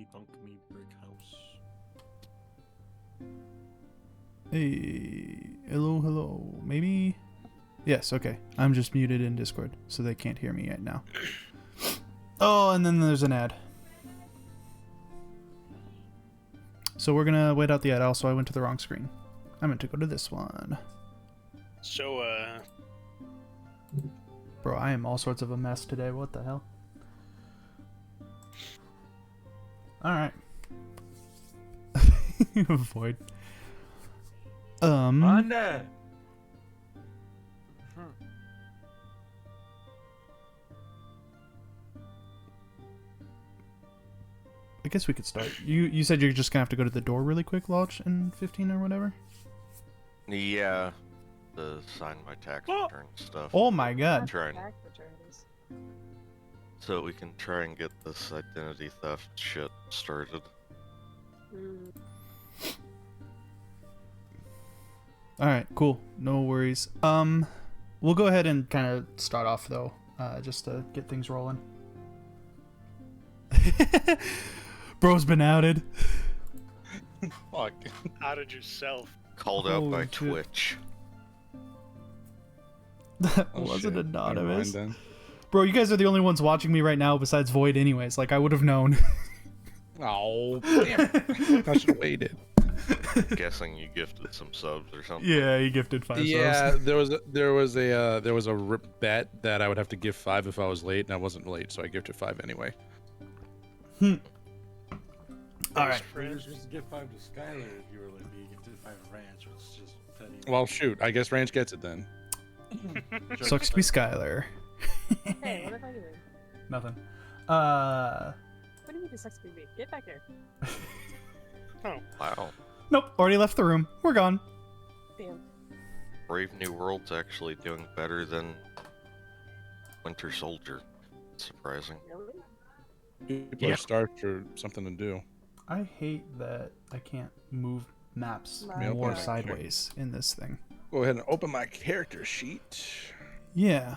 debunk me, brick house. Hey, hello. Maybe? Yes, okay. I'm just muted in Discord, so they can't hear me right now. Oh, and then there's an ad. So we're gonna wait out the ad. Also, I went to the wrong screen. I meant to go to this one. So, Bro, I am all sorts of a mess today. What the hell? Alright. Avoid. Honda! I guess we could start. You said you're just gonna have to go to the door really quick, Lodge, in 15 or whatever? Yeah. The sign my tax return stuff. Oh my god. Trying. So we can try and get this identity theft shit started. Alright, cool. No worries. We'll go ahead and kind of start off though, just to get things rolling. Bro's been outed. Fuck. outed yourself. Called out by shit. Twitch. That Oh, wasn't shit. anonymous. Never mind Bro, you guys are the only ones watching me right now besides Void anyways. Like, I would have known. then. Oh, damn it. I should have waited. Guessing you gifted some subs or something. Yeah, he gifted 5 Yeah, subs. there was a bet that I would have to give 5 if I was late, and I wasn't late, so I gifted 5 anyway. Alright. You were supposed to give 5 to Skylar if you were like me. You gifted 5 to Ranch, which is just petty. Well, shoot, I guess Ranch gets it then. Sucks to be Skylar. Hey, what am I doing? Nothing. What do you mean this sucks to be me? Get back here. Wow. Nope, already left the room. We're gone. Damn. Brave New World's actually doing better than Winter Soldier. Surprising. Really? People are starved for something to do. I hate that I can't move maps Yeah, more okay. sideways in this thing. Go ahead and open my character sheet. Yeah.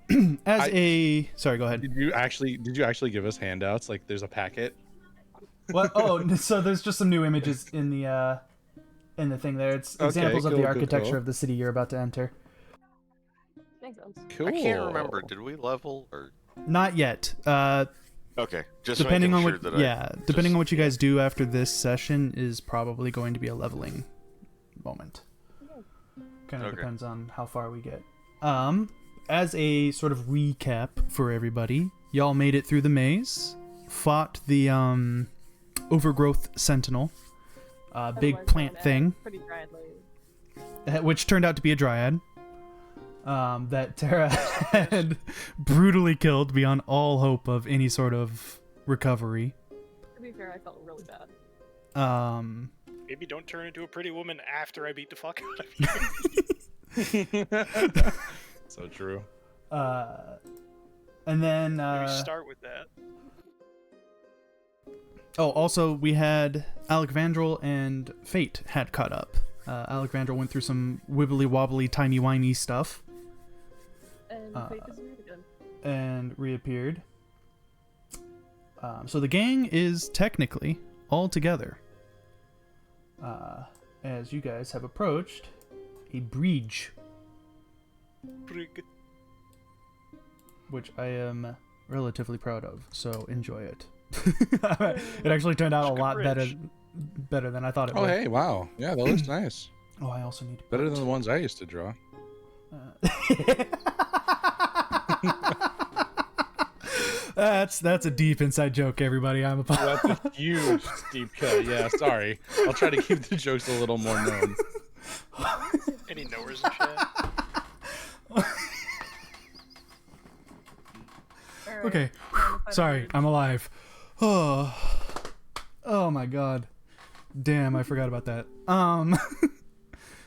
Sorry, go ahead. Did you actually give us handouts? Like, there's a packet. What? Oh, so there's just some new images in the thing there. It's Okay, examples of cool, the cool, architecture cool. of the city you're about to enter. Makes sense. Cool. I can't remember. Did we level or? Not yet. Okay, just Depending making on sure what, that depending on what you guys do after this session is probably going to be a leveling moment. Kind of Okay. depends on how far we get. As a sort of recap for everybody, y'all made it through the maze, fought the overgrowth sentinel, big Otherwise plant known as thing, Pretty dryadly. which turned out to be a dryad. That Terra had brutally killed beyond all hope of any sort of recovery. To be fair, I felt really bad. Maybe don't turn into a pretty woman after I beat the fuck out of you. So true. And then Maybe start with that. oh, also we had Alec Vandrel and Fate had caught up. Alec Vandrel went through some wibbly wobbly timey wimey stuff And Fate is weird again. and reappeared. So the gang is technically all together. As you guys have approached a breach, which I am relatively proud of, so enjoy it. It actually turned out a It's a good lot bridge. better than I thought it Oh, would. hey, wow. Yeah, that looks nice. Oh, I also need to Better put, than the ones I used to draw. That's a deep inside joke, everybody. I'm That's a huge deep cut. Yeah, sorry. I'll try to keep the jokes a little more known. Any knowers and shit. Alright, Okay. I'm a Sorry, fighter. I'm alive. Oh my god. Damn, I forgot about that.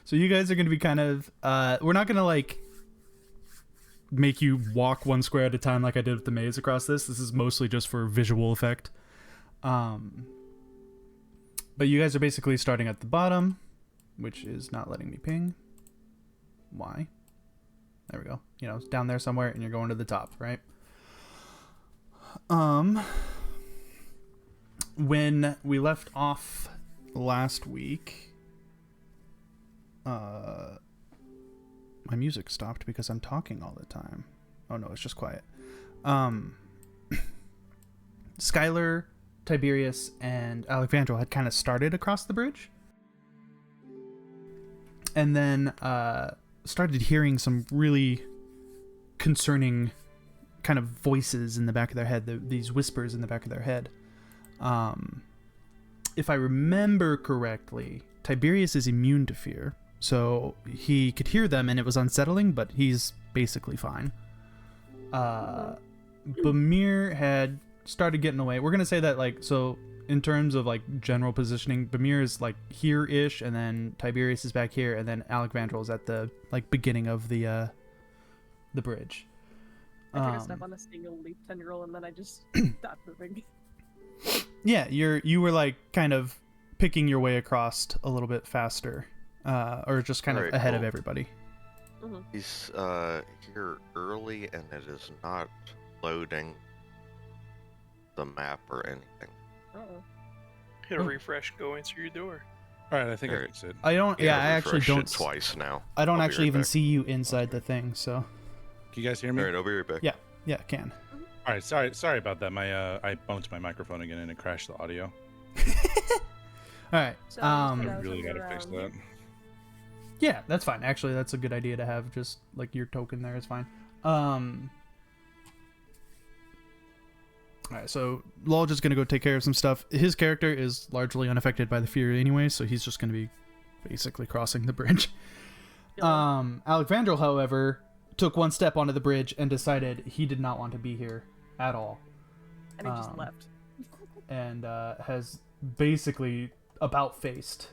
So you guys are gonna be kind of we're not gonna like make you walk one square at a time like I did with the maze across this. This is mostly just for visual effect. But you guys are basically starting at the bottom, which is not letting me ping. Why? There we go. You know, it's down there somewhere and you're going to the top, right? when we left off last week, my music stopped because I'm talking all the time. Oh no, it's just quiet. Skylar, Tiberius, and Alexandro had kind of started across the bridge, and then started hearing some really concerning kind of voices in the back of their head, these whispers in the back of their head. If I remember correctly, Tiberius is immune to fear, so he could hear them and it was unsettling, but he's basically fine. Bamir had started getting away. We're gonna say that, like, so in terms of like general positioning, Bamir is like here-ish, and then Tiberius is back here, and then Alexandro is at the like beginning of the bridge. I took a step on a single leap tendril and then I just stopped moving. Yeah, you were like kind of picking your way across a little bit faster, or just kind of Alright, ahead of cool. everybody. He's here early, and it is not loading the map or anything. Uh-oh. Hit a refresh, go answer your door. All right, I think I Alright. fixed it. I don't. Yeah, I I've actually refreshed it don't. twice now. I don't I'll be actually right even back. see you inside the thing. So Can you guys hear me? Alright, I'll be right back. yeah, can. All right, sorry about that. My I bumped my microphone again and it crashed the audio. All right. So, I Yeah, really so gotta you're, fix that. Yeah, that's fine. Actually, that's a good idea to have. Just like your token there is fine. All right, so Lodge is gonna go take care of some stuff. His character is largely unaffected by the fear anyway, so he's just gonna be basically crossing the bridge. Alexandro, however, took one step onto the bridge and decided he did not want to be here at all, and he just left. and has basically about faced.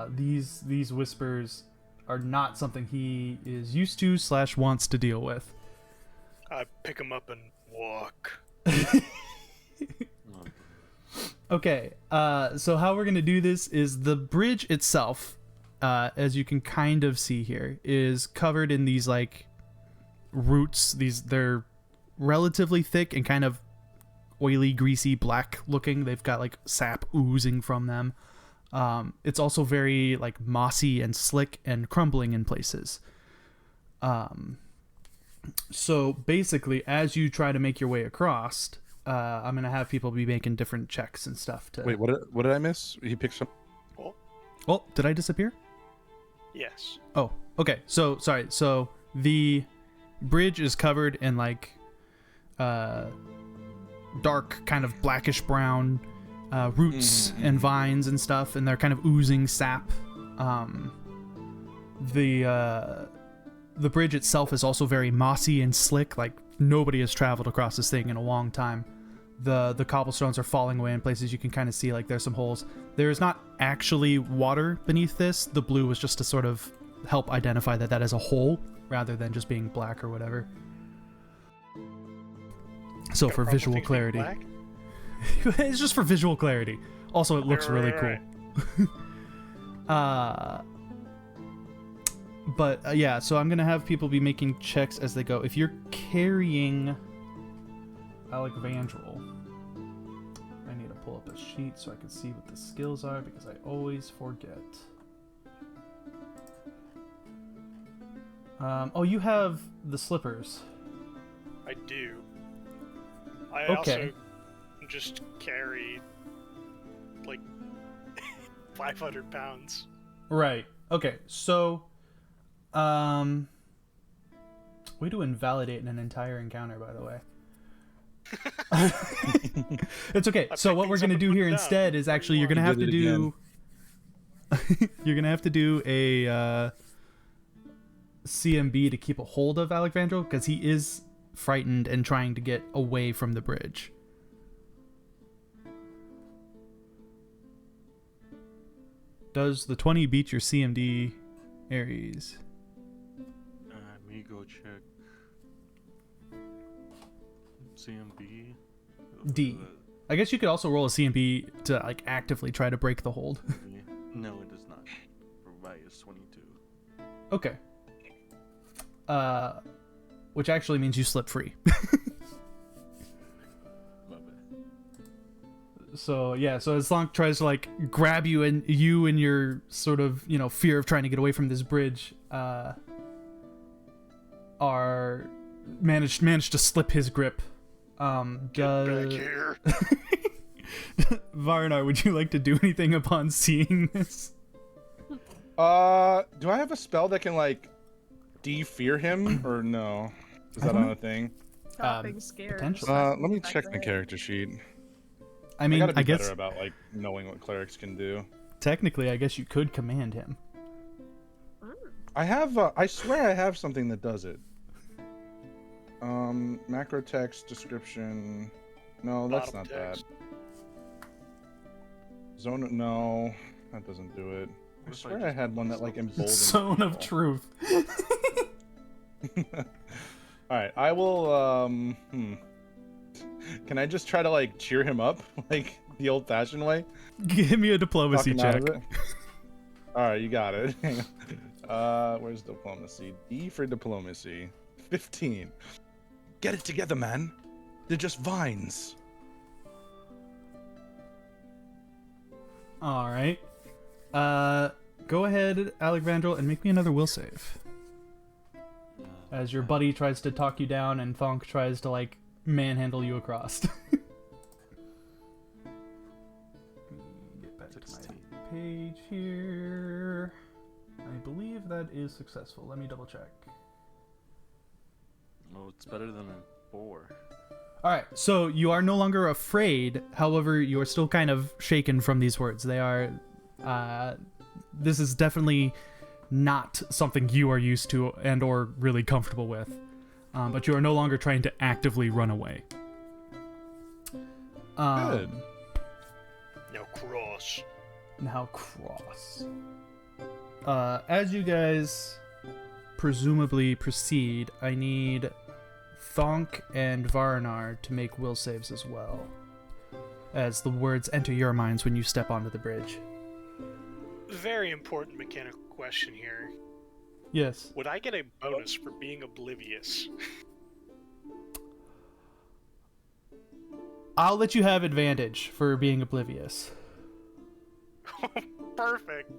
These whispers are not something he is used to / wants to deal with. I pick him up and walk. Okay, so how we're gonna do this is the bridge itself, as you can kind of see here, is covered in these like roots. They're relatively thick and kind of oily, greasy, black looking. They've got like sap oozing from them. It's also very like mossy and slick and crumbling in places. So basically, as you try to make your way across, I'm gonna have people be making different checks and stuff to. Wait, what did I miss? He picked some. Oh, did I disappear? Yes. Oh, okay. So sorry. So the bridge is covered in like dark, kind of blackish brown roots and vines and stuff, and they're kind of oozing sap. The bridge itself is also very mossy and slick. Like nobody has traveled across this thing in a long time. The cobblestones are falling away in places. You can kind of see like there's some holes. There is not actually water beneath this. The blue was just to sort of help identify that is a hole rather than just being black or whatever. So for visual clarity, it's just for visual clarity. Also, it looks really cool. But yeah, so I'm gonna have people be making checks as they go. If you're carrying Alexandro, I need to pull up a sheet so I can see what the skills are because I always forget. Oh, you have the slippers. I do. I Okay. also just carry like 500 pounds. Right. Okay. So, way to invalidate an entire encounter, by the way. It's okay. I So picked what we're things up gonna and do put here them down. instead is actually you're gonna You have did to it do. You're gonna have to do a CMB to keep a hold of Alexandro because he is frightened and trying to get away from the bridge. Does the 20 beat your CMD, Aries? Me go check. CMB. D. I guess you could also roll a CMB to like actively try to break the hold. No, it does not. Provide is 22. Okay. Which actually means you slip free. Love it. So yeah, so as Slonk tries to like grab you and your sort of, you know, fear of trying to get away from this bridge, are managed to slip his grip. Get back here. Varnar, would you like to do anything upon seeing this? Do I have a spell that can like de-fear him or no? Is that on a thing? Stop being scared. potentially. Let me Back check to my the- character sheet. I mean, gotta be I guess better about like knowing what clerics can do. technically, I guess you could command him. I have. I swear I have something that does it. Macro text description. No, that's Bottom not text. that. Zone. No, that doesn't do it. I What if I swear I just had one that like emboldens. Zone of people. truth. All right, I will. Can I just try to like cheer him up, like the old-fashioned way? Give me a diplomacy Talk him out check. of it? All right, you got it. Hang on. Where's diplomacy? D for diplomacy. 15. Get it together, man. They're just vines. All right. Go ahead, Alexandril, and make me another will save. As your buddy tries to talk you down and Thonk tries to like manhandle you across. Get back to my page here. I believe that is successful. Let me double check. Oh, it's better than a 4. All right, so you are no longer afraid. However, you are still kind of shaken from these words. They are. This is definitely not something you are used to and or really comfortable with. But you are no longer trying to actively run away. Good. No cross. Now cross. As you guys presumably proceed, I need Thonk and Varnar to make will saves as well, as the words enter your minds when you step onto the bridge. Very important mechanical question here. Yes. Would I get a bonus for being oblivious? I'll let you have advantage for being oblivious. Perfect.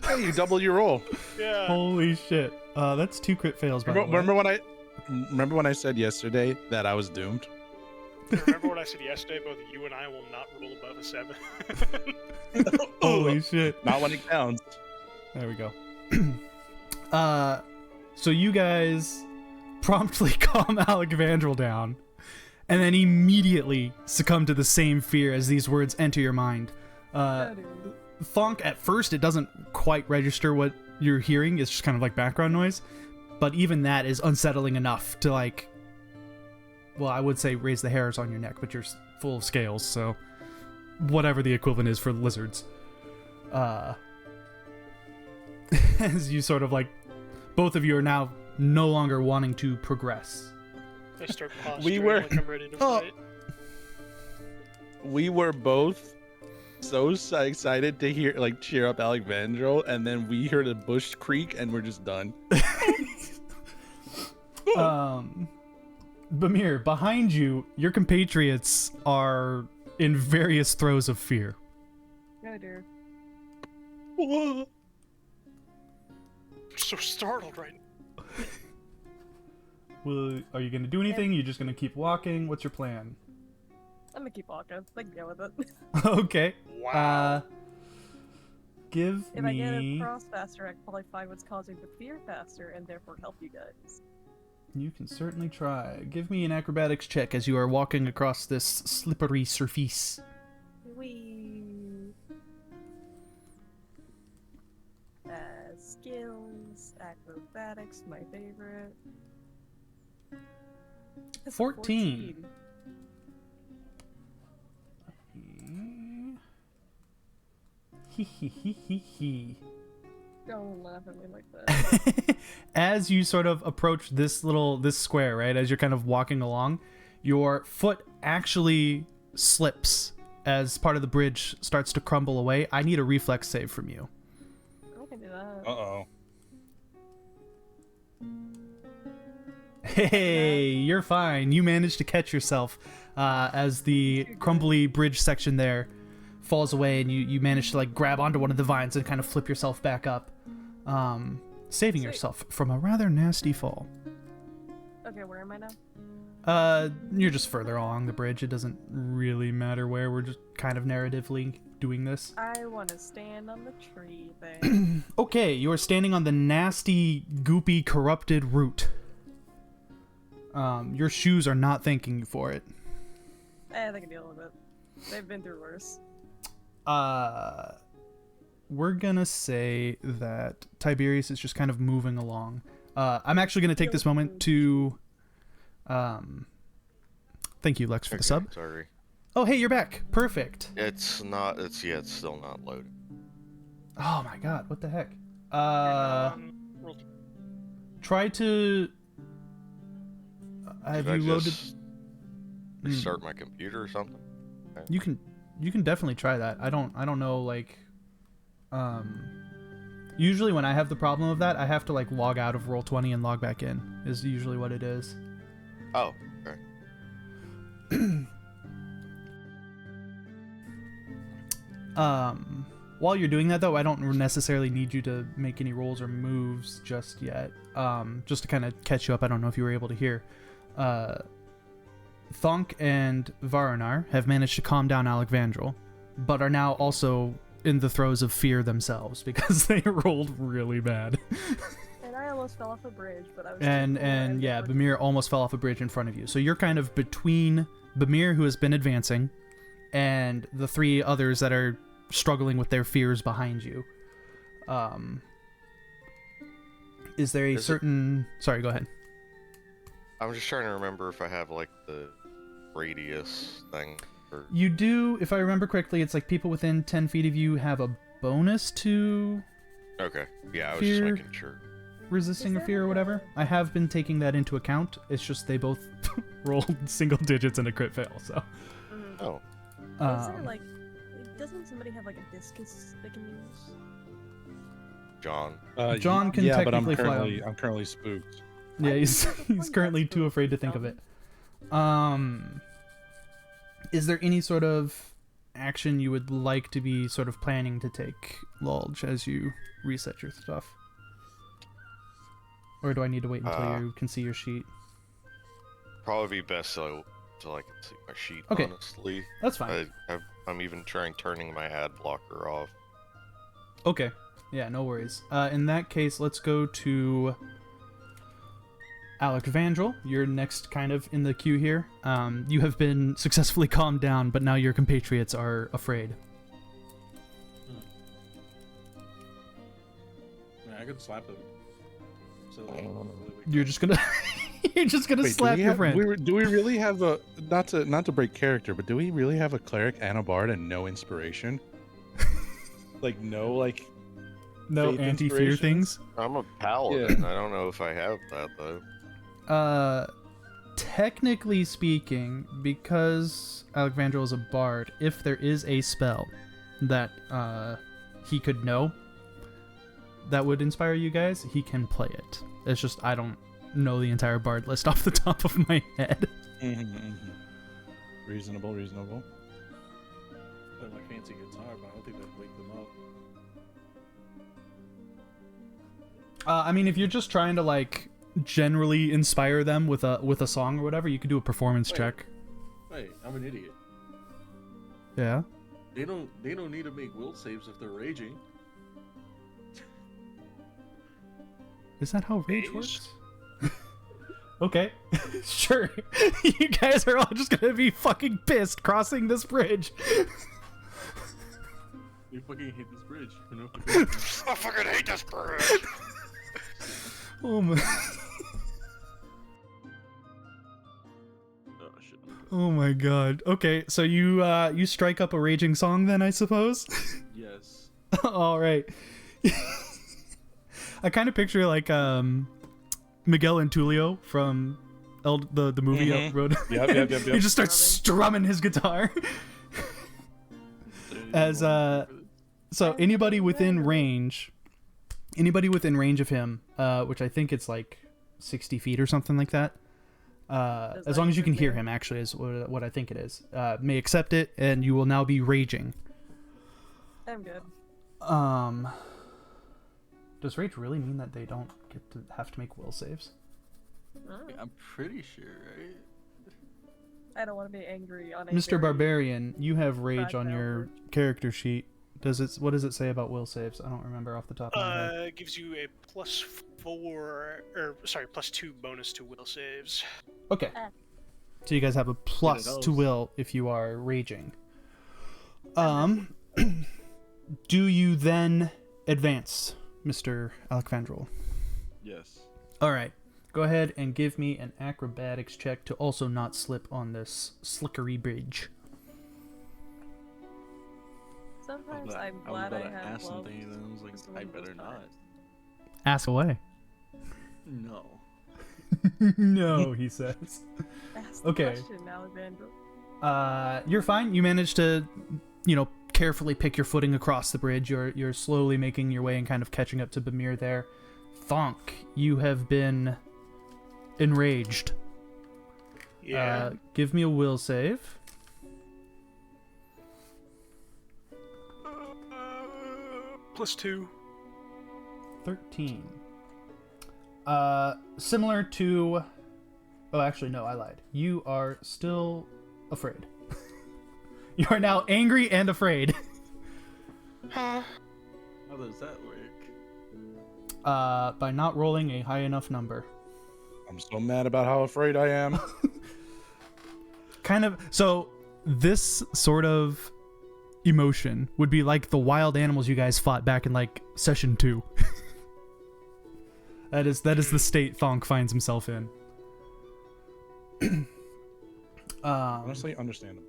Hey, you double your roll. Yeah. Holy shit. That's 2 crit fails, by the way. Remember when I said yesterday that I was doomed? Remember what I said yesterday? Both you and I will not roll above a 7. Holy shit. Not when it counts. There we go. So you guys promptly calm Alexandril down, and then immediately succumb to the same fear as these words enter your mind. Thonk, at first, it doesn't quite register what you're hearing. It's just kind of like background noise. But even that is unsettling enough to, like, well, I would say raise the hairs on your neck, but you're full of scales, so whatever the equivalent is for lizards. As you sort of, like, both of you are now no longer wanting to progress. I start posturing We were- like I'm ready to Oh. fight. We were both so excited to hear, like, cheer up Alexandro, and then we heard a bush creak, and we're just done. Bamir, behind you, your compatriots are in various throes of fear. Oh dear. I'm so startled right now. Well, are you going to do anything? You're just going to keep walking? What's your plan? I'm gonna keep walking. I can go with it. Okay. Wow. Give If I get me... across faster, I can probably find what's causing the fear faster and therefore help you guys. You can certainly try. Give me an acrobatics check as you are walking across this slippery surface. Wee. Skills, acrobatics, my favorite. That's a 14. Hee hee hee hee hee. Don't laugh at me like that. As you sort of approach this square, right, as you're kind of walking along, your foot actually slips as part of the bridge starts to crumble away. I need a reflex save from you. I can do that. Uh-oh. Hey, you're fine. You managed to catch yourself as the crumbly bridge section there falls away, and you manage to like grab onto one of the vines and kind of flip yourself back up, saving yourself from a rather nasty fall. Okay, where am I now? You're just further along the bridge. It doesn't really matter where. We're just kind of narratively doing this. I want to stand on the tree thing. Okay, you are standing on the nasty, goopy, corrupted root. Your shoes are not thanking you for it. They can deal with it. They've been through worse. We're gonna say that Tiberius is just kind of moving along. I'm actually gonna take this moment to... thank you, Lex, for the sub. Sorry. Oh, hey, you're back. Perfect. It's still not loaded. Oh my god, what the heck? Roll Try to... have Should you I loaded... just restart my computer or something? You can definitely try that. I don't know, like... usually when I have the problem of that, I have to like log out of Roll20 and log back in, is usually what it is. Oh, okay. While you're doing that though, I don't necessarily need you to make any rolls or moves just yet. Just to kind of catch you up, I don't know if you were able to hear. Thonk and Varanar have managed to calm down Alexandril, but are now also in the throes of fear themselves because they rolled really bad. And I almost fell off a bridge, but I was... and yeah, Bamir almost fell off a bridge in front of you. So you're kind of between Bamir, who has been advancing, and the three others that are struggling with their fears behind you. Is there a certain... Sorry, go ahead. I'm just trying to remember if I have like the radius thing. Or... You do, if I remember correctly, it's like people within 10 feet of you have a bonus to... Okay, yeah, I was Fear. just making sure. Resisting or fear or whatever. I have been taking that into account. It's just they both rolled single digits and a crit fail, so... Oh. Is there like... Doesn't somebody have like a discus they can use? John. John can yeah, but I'm technically fly currently, I'm currently spooked. Yeah, he's currently too afraid to think of it. Is there any sort of action you would like to be sort of planning to take, Lulge, as you reset your stuff? Or do I need to wait until you can see your sheet? Probably be best so I can see my sheet, Okay. honestly. That's fine. I'm even turning my ad blocker off. Okay. Yeah, no worries. In that case, let's go to Alec Vandrel. You're next kind of in the queue here. You have been successfully calmed down, but now your compatriots are afraid. Yeah, I could slap him. So, You're just gonna you're just gonna slap your friend. Do we really have a not to break character, but do we really have a cleric and a bard and no inspiration? Like no no faith anti-fear inspirations? things. I'm a paladin. I don't know if I have that though. Technically speaking, because Alexandro is a bard, if there is a spell that he could know that would inspire you guys, he can play it. It's just I don't know the entire bard list off the top of my head. Reasonable. They're my fancy guitar, but I don't think that'd wake them up. I mean, if you're just trying to like generally inspire them with a song or whatever, you could do a performance check. Wait, I'm an idiot. Yeah. They don't need to make will saves if they're raging. Is that how rage works? Okay, sure. You guys are all just gonna be fucking pissed crossing this bridge. You fucking hate this bridge. You know? I fucking hate this bridge. Oh my. Oh, shit. Oh my god. Okay, so you strike up a raging song then, I suppose? Yes. All right. I kind of picture like Miguel and Tulio from the movie Up Road. Yep. He just starts strumming his guitar. As so anybody within range of him, which I think it's like 60 feet or something like that, As long as you can hear him, actually, is what I think it is. May accept it, and you will now be raging. I'm good. Does rage really mean that they don't get to have to make will saves? I'm pretty sure, right? I don't want to be angry on a Mr. very Barbarian, you have rage on fragile your group. character sheet. What does it say about will saves? I don't remember off the top of my head. It gives you a +2 bonus to will saves. Okay. So you guys have a plus helps. to will if you are raging. Do you then advance, Mr. Alexandrol? Yes. All right. Go ahead and give me an acrobatics check to also not slip on this slickery bridge. Sometimes I'm I was glad I about to had ask gloves. something, and then I was like, because I one of those better not. times. Ask away. No. No, he says. Ask the Okay. question, Alexandra. You're fine. You managed to, carefully pick your footing across the bridge. You're slowly making your way and kind of catching up to Bamir there. Thonk, you have been enraged. Yeah. Give me a will save. +2. 13. Similar to... Oh, actually, no, I lied. You are still afraid. You are now angry and afraid. How does that work? By not rolling a high enough number. I'm so mad about how afraid I am. Kind of... So, this sort of emotion would be like the wild animals you guys fought back in, session 2. That is the state Thonk finds himself in. Honestly, understandable.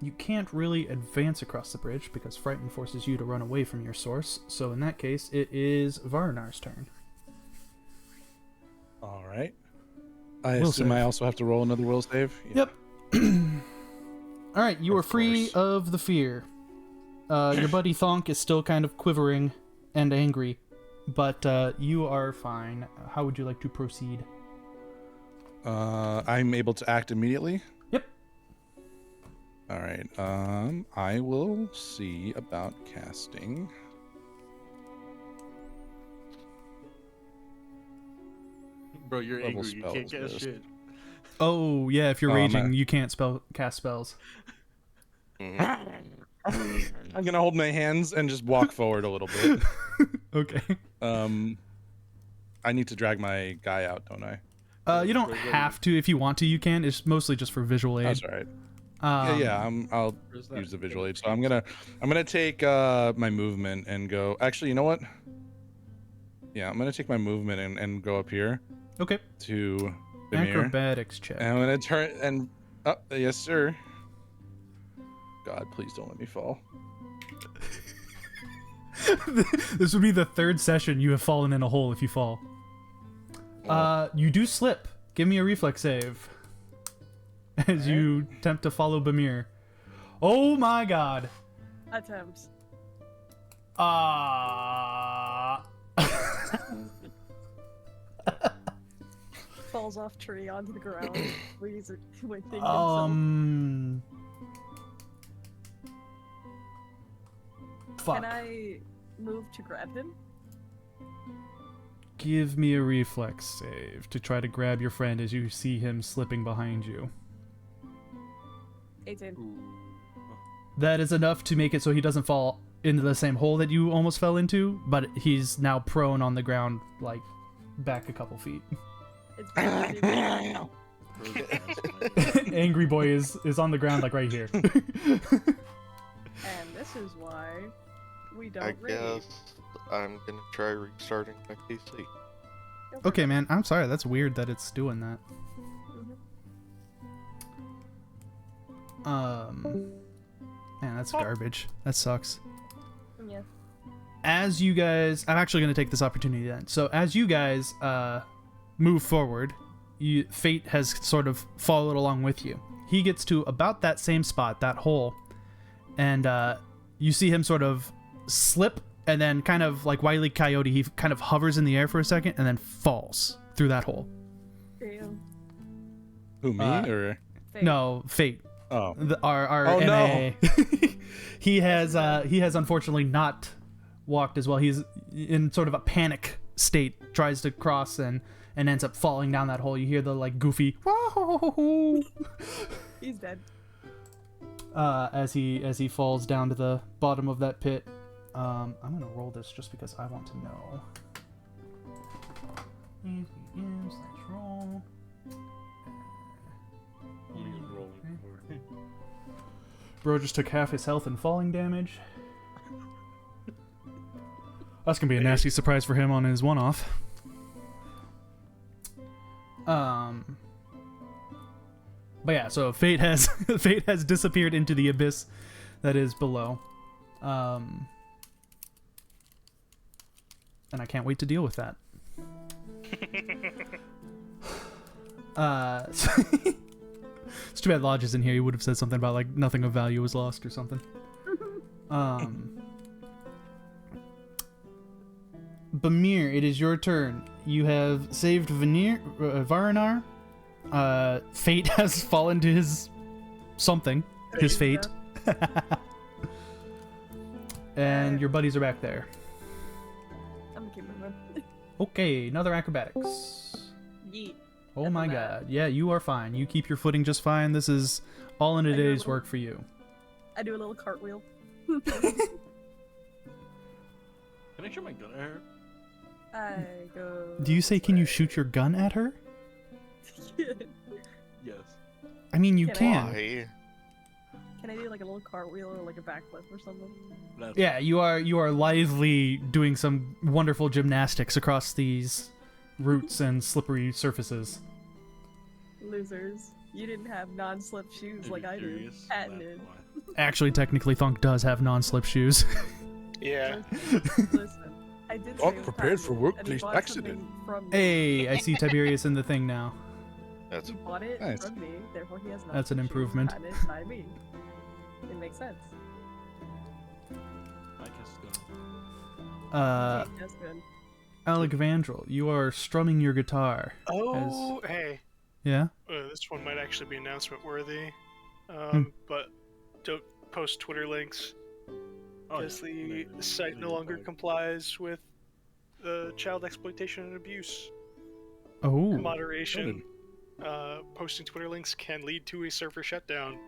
You can't really advance across the bridge because Frighten forces you to run away from your source. So in that case, it is Varnar's turn. All right. I Will assume save. I also have to roll another will save. Yeah. Yep. All right, you are Of free course. of the fear. Your buddy Thonk is still kind of quivering and angry, but you are fine. How would you like to proceed? I'm able to act immediately. Yep. All right. I will see about casting. Bro, you're Level angry. You can't spells cast list. shit. Oh yeah, if you're Oh, raging, man. you can't cast spells. I'm gonna hold my hands and just walk forward a little bit. Okay. I need to drag my guy out, don't I? You don't have to. If you want to, you can. It's mostly just for visual aid. That's all right. Um, I'll Where's that? use the visual aid. So I'm gonna take my movement and go. Actually, you know what? Yeah, I'm gonna take my movement and go up here Okay. to Bamir. Acrobatics check. And I'm gonna turn and yes, sir. God, please don't let me fall. This would be the third session you have fallen in a hole if you fall. You do slip. Give me a reflex save. As you attempt to follow Bamir. Oh my god. Attempts. Falls off tree onto the ground. Wasting himself. Fuck. Can I move to grab him? Give me a reflex save to try to grab your friend as you see him slipping behind you. 18. That is enough to make it so he doesn't fall into the same hole that you almost fell into, but he's now prone on the ground, back a couple feet. It's really Angry boy is on the ground, right here. And this is why we don't I raid. guess I'm gonna try restarting my PC. Go for Okay, it. man. I'm sorry. That's weird that it's doing that. Man, that's garbage. That sucks. Yeah. As you guys, I'm actually going to take this opportunity then. So as you guys move forward, fate has sort of followed along with you. He gets to about that same spot, that hole, and you see him sort of slip, and then kind of like Wile E. Coyote, he kind of hovers in the air for a second and then falls through that hole. Damn. Who, me or? Fate. No, Fate. Oh. Our Oh, MA. he has unfortunately not walked as well. He's in sort of a panic state, tries to cross and ends up falling down that hole. You hear the like goofy whoa He's dead. as he falls down to the bottom of that pit. I'm gonna roll this just because I want to know. Roll. He's rolling for Bro just took half his health and falling damage. That's gonna be a nasty surprise for him on his one-off. But yeah, so Fate has disappeared into the abyss that is below. And I can't wait to deal with that. It's too bad Lodge is in here. He would have said something about like nothing of value was lost or something. Bamir, it is your turn. You have saved Varinar. Fate has fallen to his something. His fate. And your buddies are back there. I'm gonna keep moving. Okay, another acrobatics. Yeet. Oh That's my not bad. god. Yeah, you are fine. You keep your footing just fine. This is all in a I do a day's little- work for you. I do a little cartwheel. Can I shoot my gun at her? I go. Do you say, can you shoot your gun at her? Yes. I mean, you Can I- can. Why? Can I do like a little cartwheel or like a backflip or something? That's Yeah, you are lithely doing some wonderful gymnastics across these roots and slippery surfaces. Losers. You didn't have non-slip shoes Are like you I do. serious? Patented. That's why. Actually, technically, Thunk does have non-slip shoes. Yeah. Listen, I did. All say it was prepared for patented, workplace and he bought accident. something From me. Hey, I see Tiberius in the thing now. That's He bought it Nice. from me, therefore he has non-slip That's an shoes improvement. patented by me. It makes sense. I guess go. Uh, That's good. Alec Vandrel, you are strumming your guitar. Oh, hey. Yeah? This one might actually be announcement worthy. Hmm. But don't post Twitter links Oh, because yeah. the site no longer complies with child exploitation and abuse. Oh. Moderation. Posting Twitter links can lead to a server shutdown.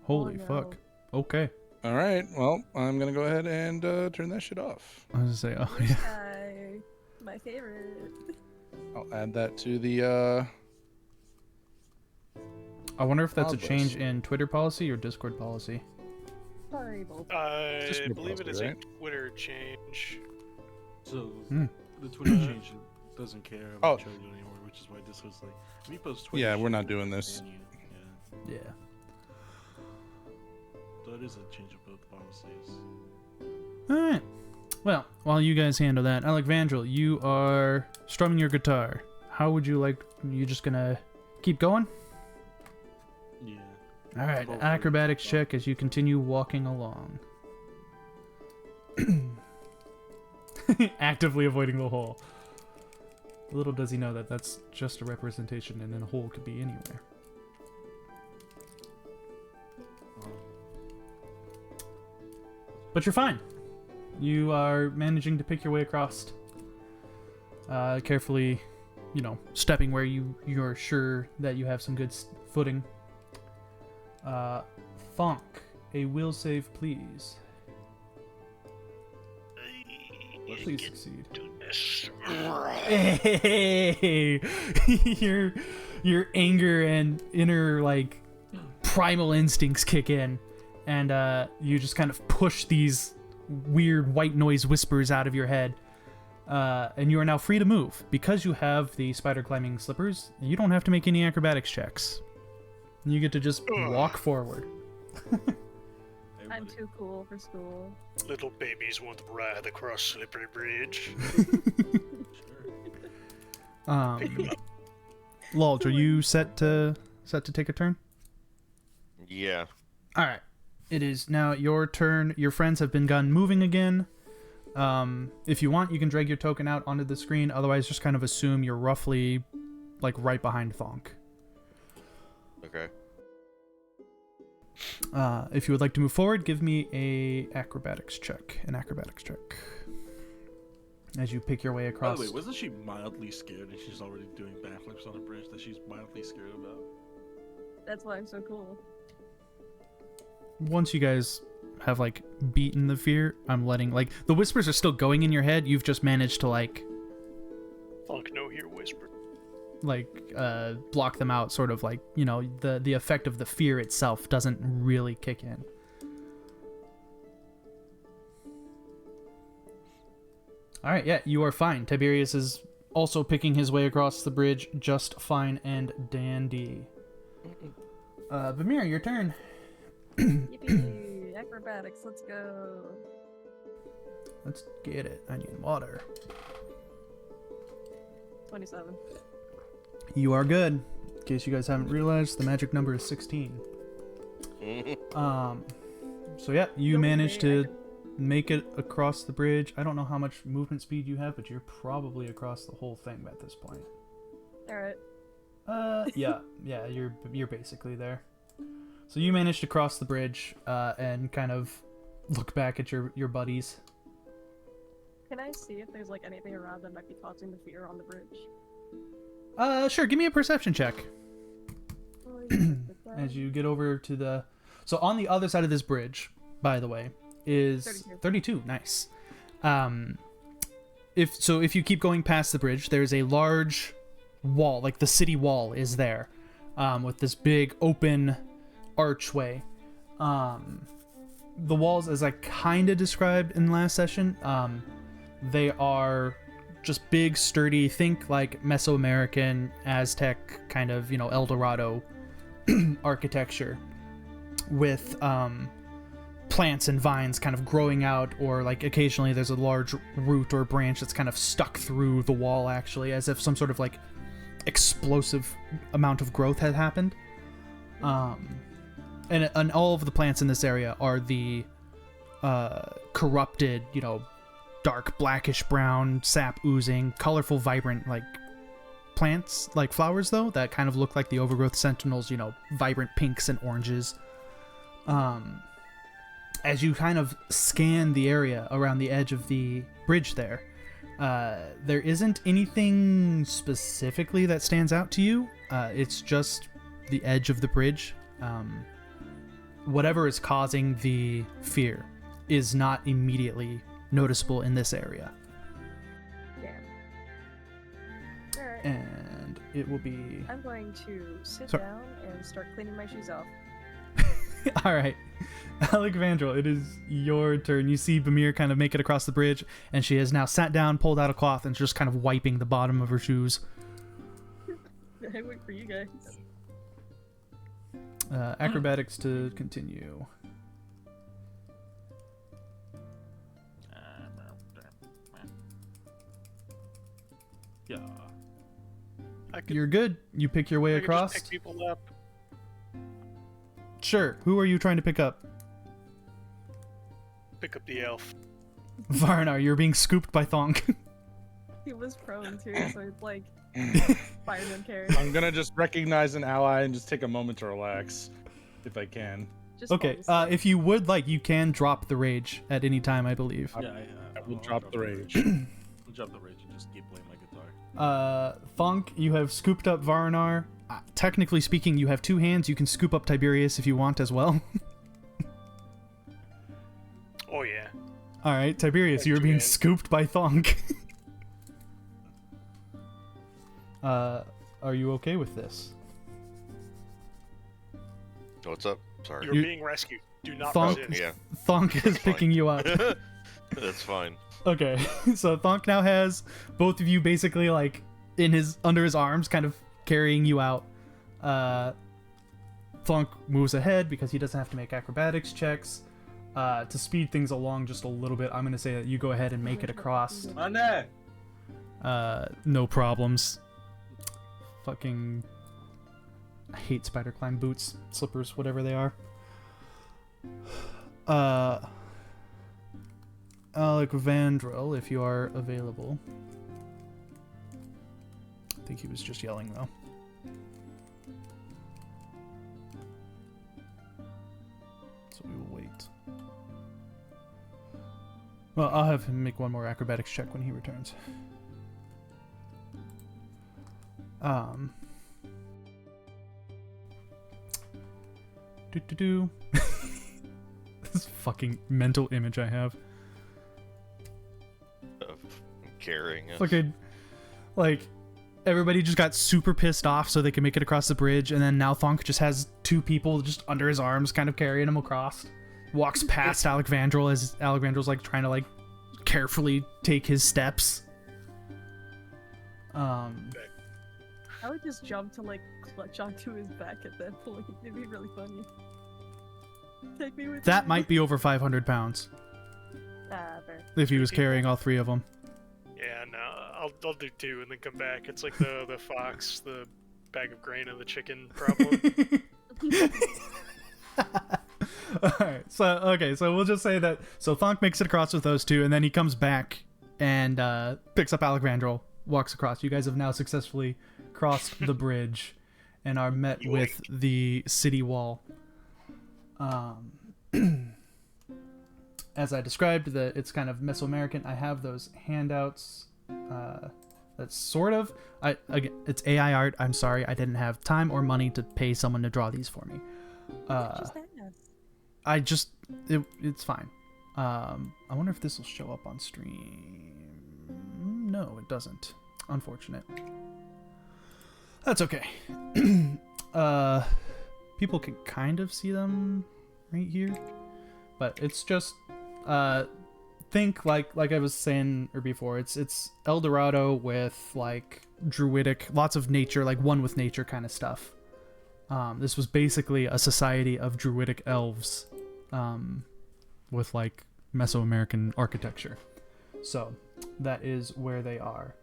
Holy Oh, no. fuck. Okay. All right. Well, I'm gonna go ahead and turn that shit off. I was gonna say, oh This yeah. guy, my favorite. I'll add that to the. I wonder if that's a Odd change list. in Twitter policy or Discord policy. Sorry, both. I Just a believe it is right? a Twitter change. So Hmm. the Twitter change doesn't care Oh. about charging anymore, which is why this was like, if you post Twitter Yeah, shit, we're not they're doing gonna this. ban you. Yeah. Yeah. So it is a change of both policies. Alright. Well, while you guys handle that, Alec Vandrel, you are strumming your guitar. How would you like, you just gonna keep going? Yeah. Alright, Go for it. acrobatics check as you continue walking along. Actively avoiding the hole. Little does he know that that's just a representation and then a hole could be anywhere. But you're fine. You are managing to pick your way across. Carefully, stepping where you're sure that you have some good footing. Thonk, a will save, please. Please succeed. Hey, your anger and inner primal instincts kick in, and you just kind of push these weird white noise whispers out of your head, and you are now free to move because you have the spider climbing slippers. You don't have to make any acrobatics checks. You get to just walk forward. I'm too cool for school. Little babies won't ride across slippery bridge. Lulch, are you set to take a turn? Yeah. All right. It is now your turn. Your friends have begun moving again. If you want, you can drag your token out onto the screen. Otherwise, just kind of assume you're roughly like right behind Thonk. Okay. If you would like to move forward, give me an acrobatics check. As you pick your way By across. the way, wasn't she mildly scared and she's already doing backflips on a bridge that she's mildly scared about? That's why I'm so cool. Once you guys have like beaten the fear, I'm letting like the whispers are still going in your head. You've just managed to like No Hear whisper. block them out, sort of like, you know, the effect of the fear itself doesn't really kick in. All right, yeah, you are fine. Tiberius is also picking his way across the bridge just fine and dandy. Vamir, your turn. Yippee! Acrobatics, let's go. Let's get it. I need water. 27. You are good. In case you guys haven't realized, the magic number is 16. So yeah, you managed to make it across the bridge. I don't know how much movement speed you have, but you're probably across the whole thing at this point. Alright. Yeah, you're basically there. So you managed to cross the bridge and kind of look back at your buddies. Can I see if there's like anything around that might be causing the fear on the bridge? Sure, give me a perception check. As you get over to the... So on the other side of this bridge, by the way, is 32. Nice. If you keep going past the bridge, there's a large wall, like the city wall is there, with this big open archway. The walls, as I kind of described in last session, they are just big, sturdy, think like Mesoamerican, Aztec, kind of, you know, El Dorado architecture with plants and vines kind of growing out, or like occasionally there's a large root or branch that's kind of stuck through the wall, actually, as if some sort of like explosive amount of growth had happened. And all of the plants in this area are the corrupted, you know, dark blackish brown, sap oozing, colorful, vibrant, like plants, like flowers though, that kind of look like the overgrowth sentinels, you know, vibrant pinks and oranges. As you kind of scan the area around the edge of the bridge there isn't anything specifically that stands out to you. It's just the edge of the bridge. Whatever is causing the fear is not immediately noticeable in this area. Damn. Alright. And it will be... I'm going to sit Sorry. down and start cleaning my shoes off. Alright. Alec Vandrel, it is your turn. You see Bamir kind of make it across the bridge, and she has now sat down, pulled out a cloth, and just kind of wiping the bottom of her shoes. I wait for you guys. Acrobatics to continue. Yeah. You're good. You pick your way I could across. just pick people up. Sure. Who are you trying to pick up? Pick up the elf. Varnar, you're being scooped by Thonk. He was prone too, so it's like fireman carry. I'm gonna just recognize an ally and just take a moment to relax, if I can. Just Okay, fall asleep. if you would like, you can drop the rage at any time, I believe. Yeah, I will drop the rage. I'll drop the rage and just keep playing my guitar. Thonk, you have scooped up Varnar. Technically speaking, you have two hands. You can scoop up Tiberius if you want as well. Oh yeah. All right, Tiberius, Like you're two being hands. scooped by Thonk. Are you okay with this? What's up? Sorry. You're You- being rescued. Do not Thonk- resist. Yeah, Thonk is fine. picking you up. that's fine. Okay, so Thonk now has both of you basically like under his arms, kind of carrying you out. Thonk moves ahead because he doesn't have to make acrobatics checks. To speed things along just a little bit, I'm gonna say that you go ahead and make it across. Monday! No problems. Fucking... I hate spider climb boots, slippers, whatever they are. Alec Vandrel, if you are available. think he was just yelling though. So we will wait. Well, I'll have him make one more acrobatics check when he returns. This fucking mental image I have. Of carrying us. Fucking, like, everybody just got super pissed off so they can make it across the bridge, and then now Thonk just has two people just under his arms kind of carrying him across. Walks past Alexandril as Alexandril's like trying to like carefully take his steps. I would just jump to like clutch onto his back at that point. It'd be really funny. Take me with That you. might be over 500 pounds Fair. if he was carrying all three of them. Yeah, no, I'll do 2 and then come back. It's like the fox, the bag of grain, and the chicken problem. Alright, so we'll just say that Thonk makes it across with those two, and then he comes back and picks up Alexandril, walks across. You guys have now successfully crossed the bridge and are met with the city wall. As I described, it's kind of Mesoamerican. I have those handouts. That's sort of again, it's AI art. I'm sorry, I didn't have time or money to pay someone to draw these for me. It's fine. I wonder if this will show up on stream. No, it doesn't. Unfortunate. That's okay. People can kind of see them right here, but it's just think like I was saying before. It's El Dorado with like druidic, lots of nature, like one with nature kind of stuff. This was basically a society of druidic elves, with like Mesoamerican architecture. So that is where they are.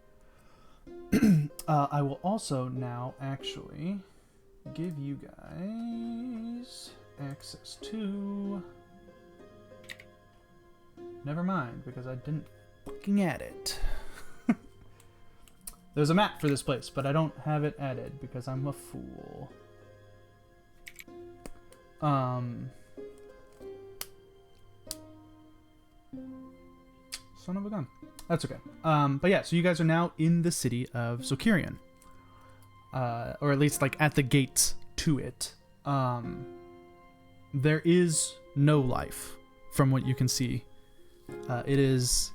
I will also now actually give you guys access to... Never mind, because I didn't fucking add it. There's a map for this place, but I don't have it added because I'm a fool. Son of a gun. That's okay. But yeah, so you guys are now in the city of Zokirian. Or at least like at the gates to it. There is no life from what you can see. It is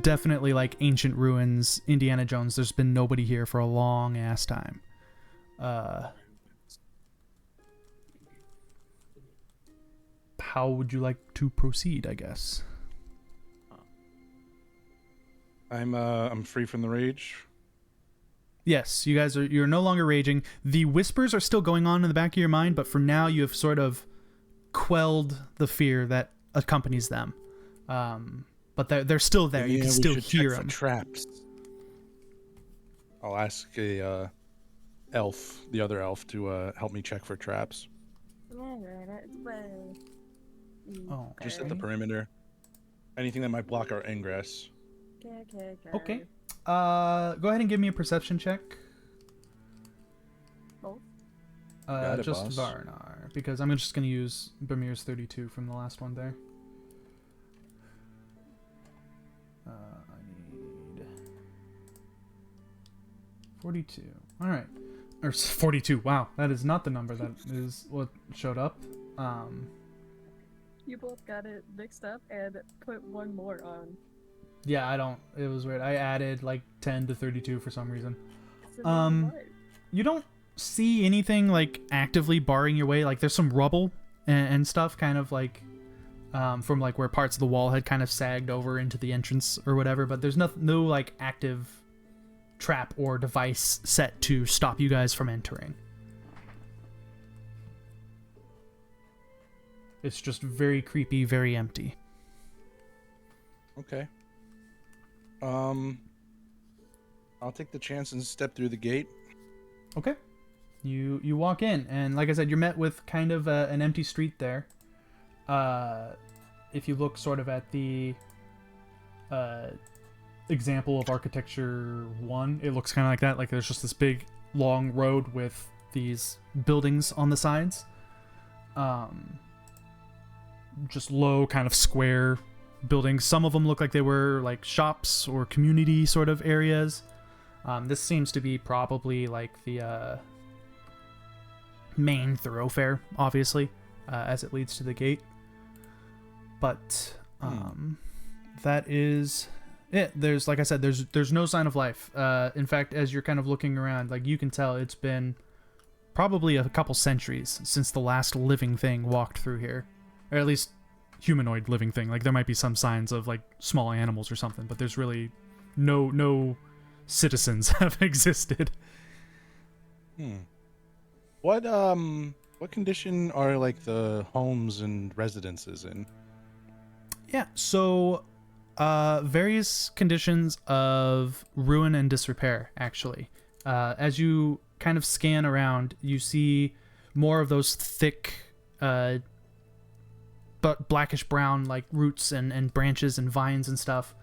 definitely like ancient ruins, Indiana Jones. There's been nobody here for a long ass time. How would you like to proceed, I guess? I'm free from the rage. Yes, you're no longer raging. The whispers are still going on in the back of your mind, but for now you have sort of quelled the fear that accompanies them. But they're still there. You can still hear them. Traps. I'll ask the other elf, to help me check for traps. Oh, Just at the perimeter. Anything that might block our ingress. okay. Go ahead and give me a perception check. Both? Got it, Just boss. Varnar, because I'm just going to use Bermir's 32 from the last one there. I need 42. All right. Or 42. Wow, that is not the number that is what showed up. You both got it mixed up and put one more on. Yeah, it was weird. I added like 10 to 32 for some reason. So then what? You don't see anything like actively barring your way. Like there's some rubble and stuff kind of like from like where parts of the wall had kind of sagged over into the entrance or whatever, but there's no like active trap or device set to stop you guys from entering. It's just very creepy, very empty. Okay. I'll take the chance and step through the gate. Okay. You walk in, and like I said, you're met with kind of an empty street there. If you look sort of at the example of architecture 1, it looks kind of like that. Like there's just this big long road with these buildings on the sides. Just low kind of square buildings. Some of them look like they were like shops or community sort of areas. This seems to be probably like the main thoroughfare, obviously, as it leads to the gate. But that is it. There's, like I said, there's no sign of life. In fact, as you're kind of looking around, like you can tell it's been probably a couple centuries since the last living thing walked through here, or at least humanoid living thing. Like there might be some signs of like small animals or something, but there's really no citizens have existed. What condition are like the homes and residences in? Yeah, so various conditions of ruin and disrepair, actually. As you kind of scan around, you see more of those thick but blackish brown like roots and branches and vines and stuff.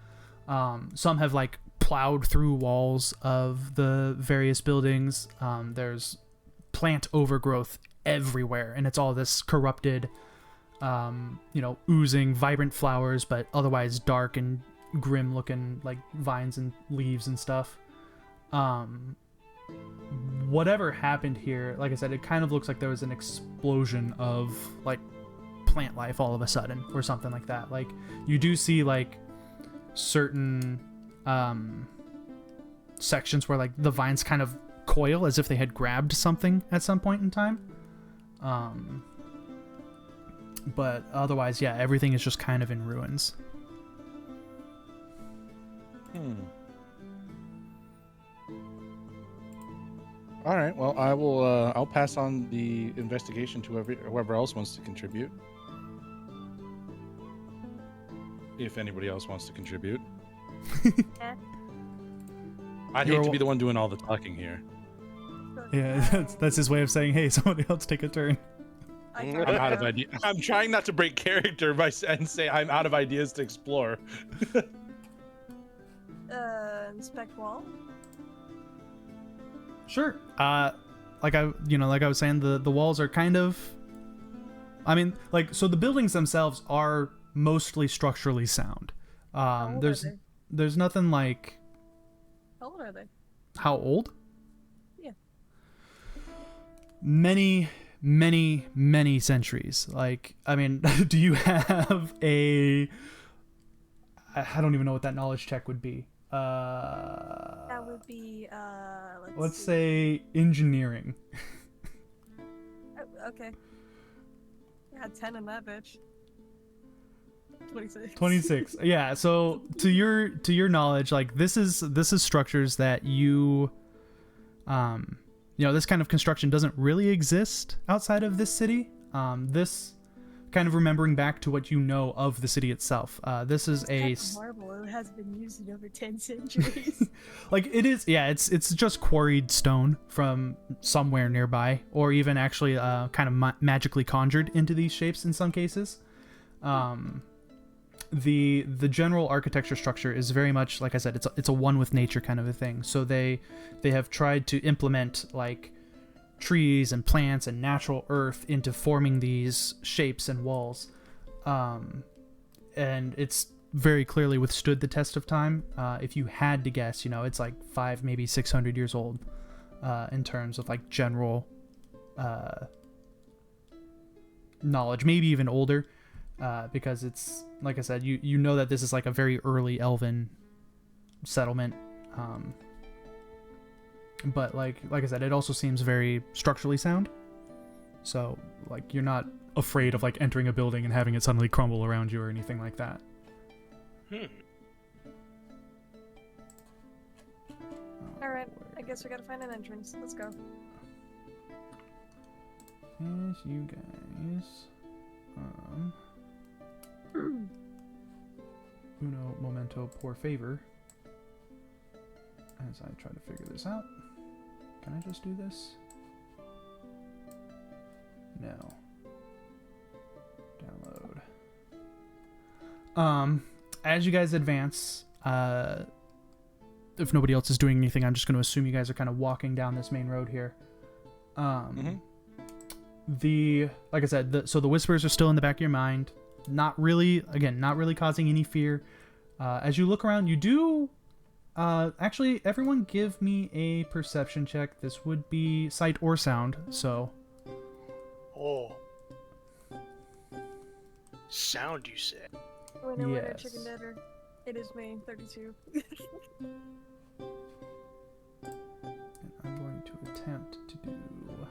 Some have like plowed through walls of the various buildings. There's plant overgrowth everywhere, and it's all this corrupted, oozing vibrant flowers, but otherwise dark and grim looking like vines and leaves and stuff. Whatever happened here, like I said, it kind of looks like there was an explosion of like plant life all of a sudden or something like that. Like you do see like certain sections where like the vines kind of coil as if they had grabbed something at some point in time. But otherwise, yeah, everything is just kind of in ruins. All right. Well, I will. I'll pass on the investigation to whoever else wants to contribute. If anybody else wants to contribute. I'd hate to be the one doing all the talking here. Yeah, that's his way of saying, hey, somebody else take a turn. I'm out of ideas. I'm trying not to break character and say I'm out of ideas to explore. Inspect wall. Sure. Like I was saying, the walls are kind of, I mean, like, so the buildings themselves are mostly structurally sound. There's nothing like. How old are they? How old? Yeah. Many centuries. Like, I mean, do you have I don't even know what that knowledge check would be. That would be let's say engineering. Okay. I had 10 in that bitch. 26. 26. Yeah, so to your knowledge, like this is structures that you this kind of construction doesn't really exist outside of this city. This kind of remembering back to what you know of the city itself. This is it's marble. It has been used in over 10 centuries. Like it is, yeah. It's just quarried stone from somewhere nearby, or even actually kind of magically conjured into these shapes in some cases. The general architecture structure is very much, like I said, it's a one with nature kind of a thing. So they have tried to implement like trees and plants and natural earth into forming these shapes and walls, and it's very clearly withstood the test of time. If you had to guess, it's like 500, maybe 600 years old in terms of like general knowledge, maybe even older. Because it's, like I said, you know that this is like a very early elven settlement. But like I said, it also seems very structurally sound. So like you're not afraid of like entering a building and having it suddenly crumble around you or anything like that. Alright, I guess we gotta find an entrance. Let's go. Yes, you guys. Uno momento por favor. As I try to figure this out. Can I just do this? No. Download. As you guys advance, if nobody else is doing anything, I'm just going to assume you guys are kind of walking down this main road here. Like I said, so the whispers are still in the back of your mind. Not really causing any fear. As you look around, you do. Actually, everyone, give me a perception check. This would be sight or sound. So. Oh. Sound, you said. Winner, winner, Yes. chicken dinner. It is me, 32. And I'm going to attempt to do.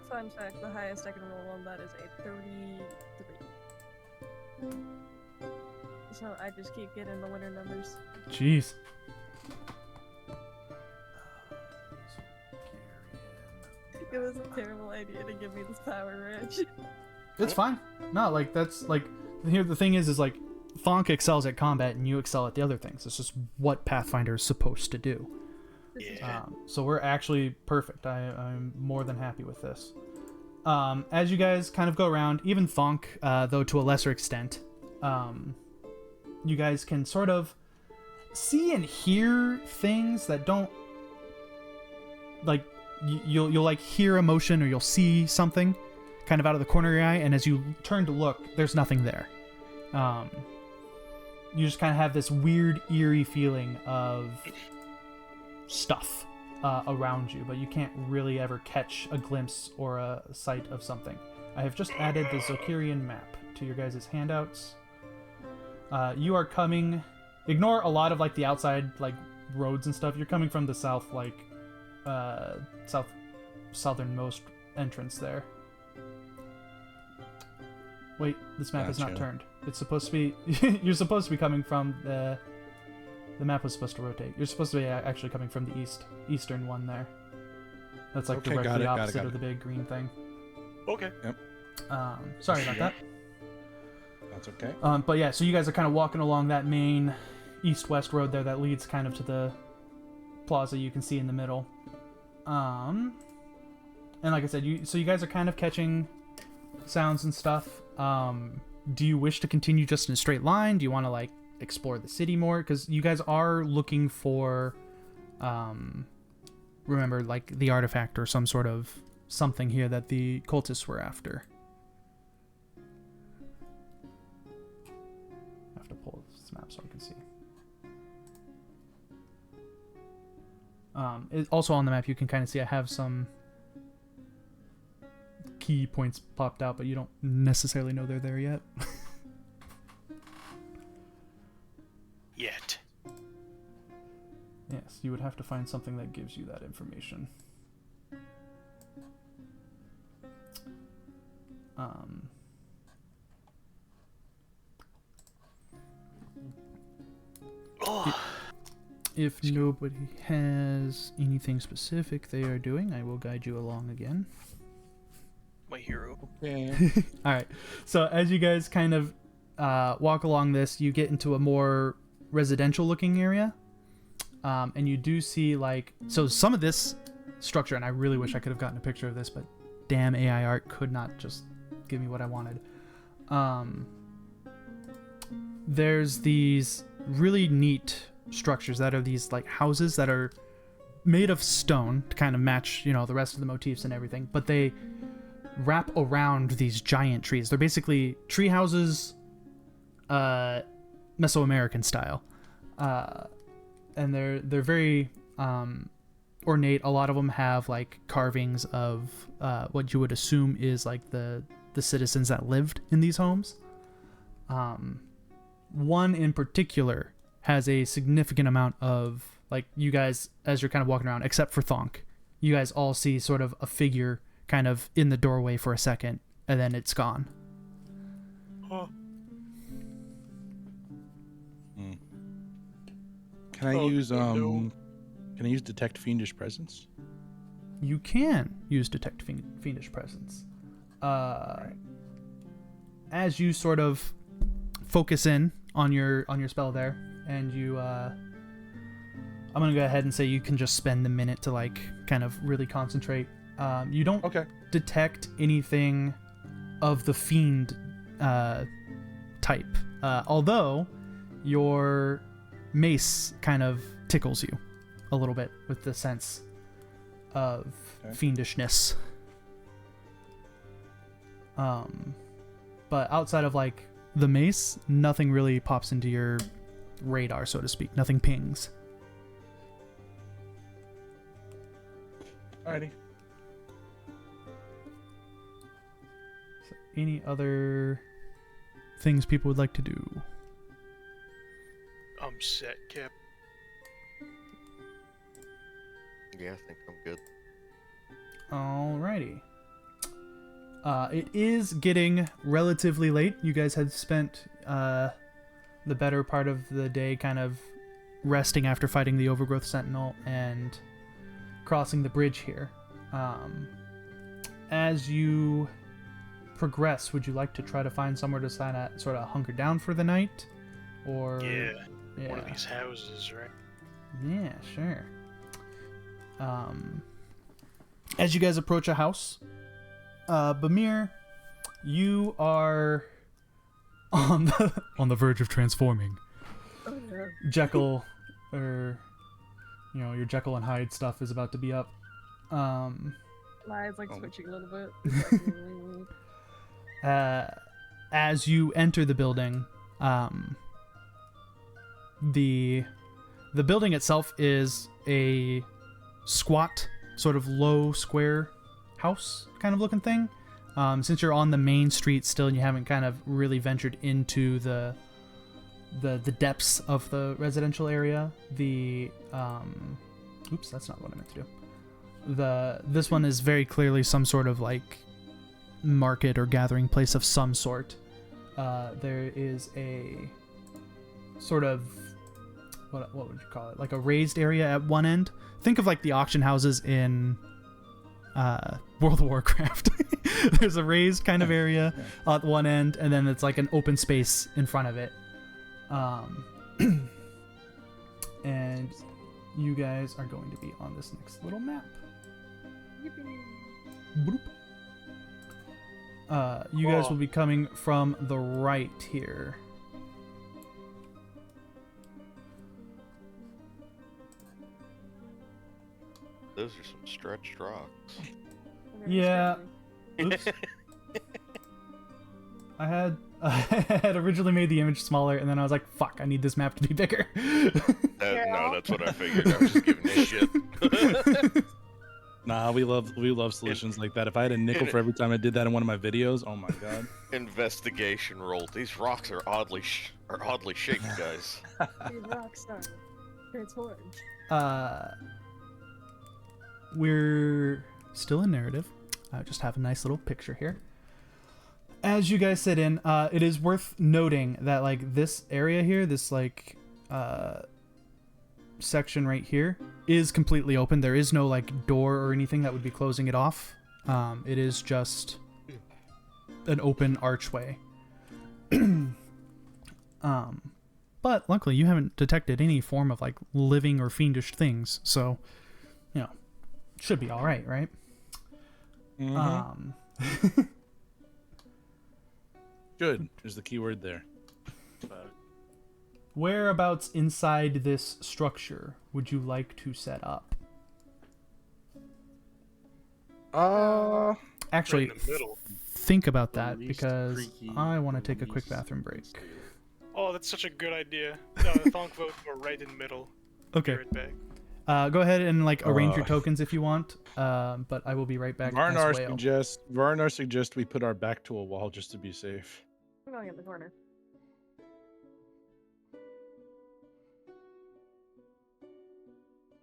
Fun fact, the highest I can roll on that is a 33. So I just keep getting the winner numbers. Jeez. It was a terrible idea to give me this power, Rich. It's fine. No, like that's like here. The thing is like Thonk excels at combat and you excel at the other things. It's just what Pathfinder is supposed to do. Yeah. So we're actually perfect. I'm more than happy with this. As you guys kind of go around, even Thonk, though to a lesser extent, you guys can sort of see and hear things that don't like you'll like hear emotion or you'll see something kind of out of the corner of your eye, and as you turn to look, there's nothing there. You just kind of have this weird, eerie feeling of stuff around you, but you can't really ever catch a glimpse or a sight of something. I have just added the Zokirian map to your guys' handouts. You are coming. Ignore a lot of like the outside like roads and stuff. You're coming from the south, like southernmost entrance there. Wait, this map is not Gotcha. turned. It's supposed to be. You're supposed to be coming from the. The map was supposed to rotate. You're supposed to be actually coming from the eastern one there. That's like Okay, directly got it, opposite got of the big green thing. Okay. Sorry about that. That's okay. But yeah, so you guys are kind of walking along that main east-west road there that leads kind of to the plaza you can see in the middle. And like I said, you guys are kind of catching sounds and stuff. Do you wish to continue just in a straight line? Do you want to like explore the city more? Because you guys are looking for remember like the artifact or some sort of something here that the cultists were after. I have to pull this map so I can see. Also on the map you can kind of see I have some key points popped out, but you don't necessarily know they're there yet. Yet. Yes, you would have to find something that gives you that information. If nobody has anything specific they are doing, I will guide you along again. My hero. Yeah. All right. So as you guys kind of walk along this, you get into a more residential-looking area, and you do see like some of this structure. And I really wish I could have gotten a picture of this, but damn AI art could not just give me what I wanted. There's these really neat structures that are these like houses that are made of stone to kind of match, the rest of the motifs and everything, but they wrap around these giant trees. They're basically tree houses, Mesoamerican style, and they're very ornate. A lot of them have like carvings of what you would assume is like the citizens that lived in these homes. One in particular has a significant amount of like, you guys, as you're kind of walking around, except for Thonk, you guys all see sort of a figure kind of in the doorway for a second, and then it's gone. Huh. Can I Oh, use no. Can I use detect fiendish presence? You can use detect fiendish presence. As you sort of focus in on your spell there, and you I'm gonna go ahead and say you can just spend the minute to like kind of really concentrate. You don't Okay. detect anything of the fiend type, although your mace kind of tickles you. a little bit with the sense of Okay. fiendishness. But outside of like the mace, nothing really pops into your radar, so to speak. Nothing pings. Alrighty. So any other things people would like to do? I'm set, Cap. Yeah, I think I'm good. Alrighty. It is getting relatively late. You guys had spent the better part of the day kind of resting after fighting the Overgrowth Sentinel and crossing the bridge here. As you progress, would you like to try to find somewhere to sort of hunker down for the night? Or Yeah, one of these houses, right? Yeah, sure. As you guys approach a house, Bamir, you are on the verge of transforming. Oh, yeah. Jekyll, or your Jekyll and Hyde stuff is about to be up. My eyes like Oh. switching a little bit. It's like, As you enter the building, the building itself is a squat, sort of low square house kind of looking thing. Since you're on the main street still and you haven't kind of really ventured into the depths of the residential area, oops, that's not what I meant to do. This one is very clearly some sort of like market or gathering place of some sort. There is a sort of what would you call it? Like a raised area at one end. Think of like the auction houses in World of Warcraft. There's a raised kind of area at one end, and then it's like an open space in front of it. And you guys are going to be on this next little map. yippee. Bloop. You guys will be coming from the right here. Those are some stretched rocks. Very Yeah. scary. Oops. I had originally made the image smaller, and then I was like, "Fuck! I need this map to be bigger." No, that's what I figured. I was just giving you shit. Nah, we love solutions like that. If I had a nickel for every time I did that in one of my videos, oh my god. Investigation roll. These rocks are oddly shaped, guys. These rocks are transformed. We're still in narrative. I just have a nice little picture here. As you guys sit in, it is worth noting that like this area here, this like section right here, is completely open. There is no like door or anything that would be closing it off. It is just an open archway. But luckily you haven't detected any form of like living or fiendish things, so should be all right, right? Good is the key word there. Whereabouts inside this structure would you like to set up? Actually, Right in the middle. think about that Least because creaky, I want to take a quick least bathroom break. unstable. Oh, that's such a good idea. Thonk vote for right in the middle. Okay. Be right back. Go ahead and like arrange your tokens if you want. But I will be right back. Varnar as well. suggests we put our back to a wall just to be safe. I'm going in the corner.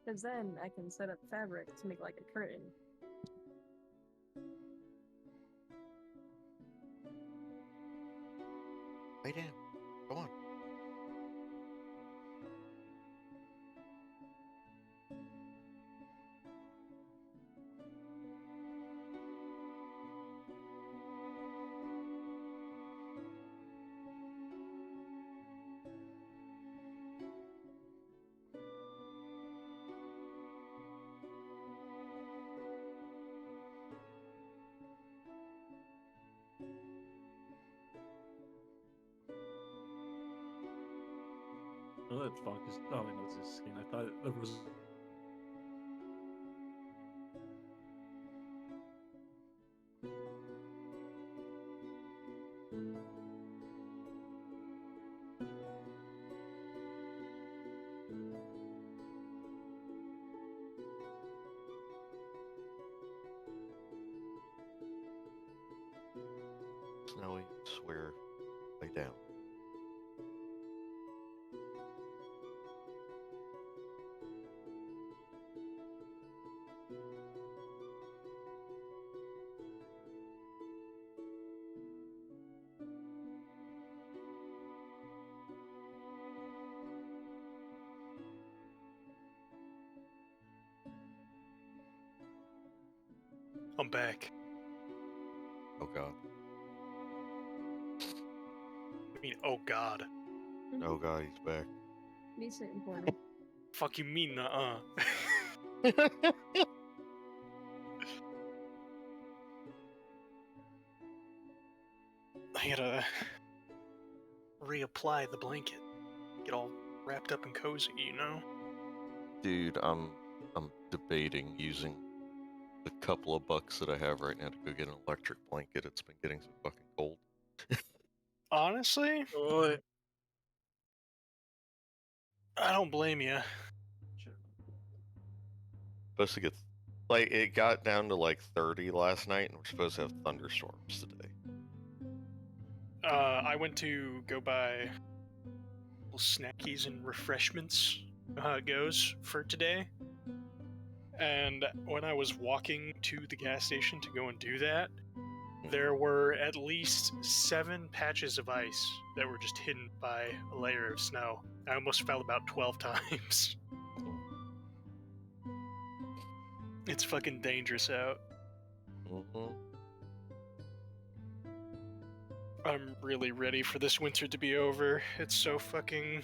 Because then I can set up fabric to make like a curtain. Wait in. Come on. Oh, that fuck is. Oh, wait, no, it's his skin. I thought there was Snowy, swear, lay down. I'm back. Oh god. I mean, oh god. Oh god, he's back. Me sitting for me. Fuck you mean, nuh-uh. I gotta reapply the blanket. Get all wrapped up and cozy, you know? Dude, I'm debating using the couple of bucks that I have right now to go get an electric blanket. It's been getting so fucking cold. Honestly, I don't blame you. Supposed to get like it got down to like 30 last night, and we're supposed to have thunderstorms today. I went to go buy little snackies and refreshments. You know how it goes for today. And when I was walking to the gas station to go and do that, there were at least 7 patches of ice that were just hidden by a layer of snow. I almost fell about 12 times. It's fucking dangerous out. Mm-hmm. I'm really ready for this winter to be over. It's so fucking...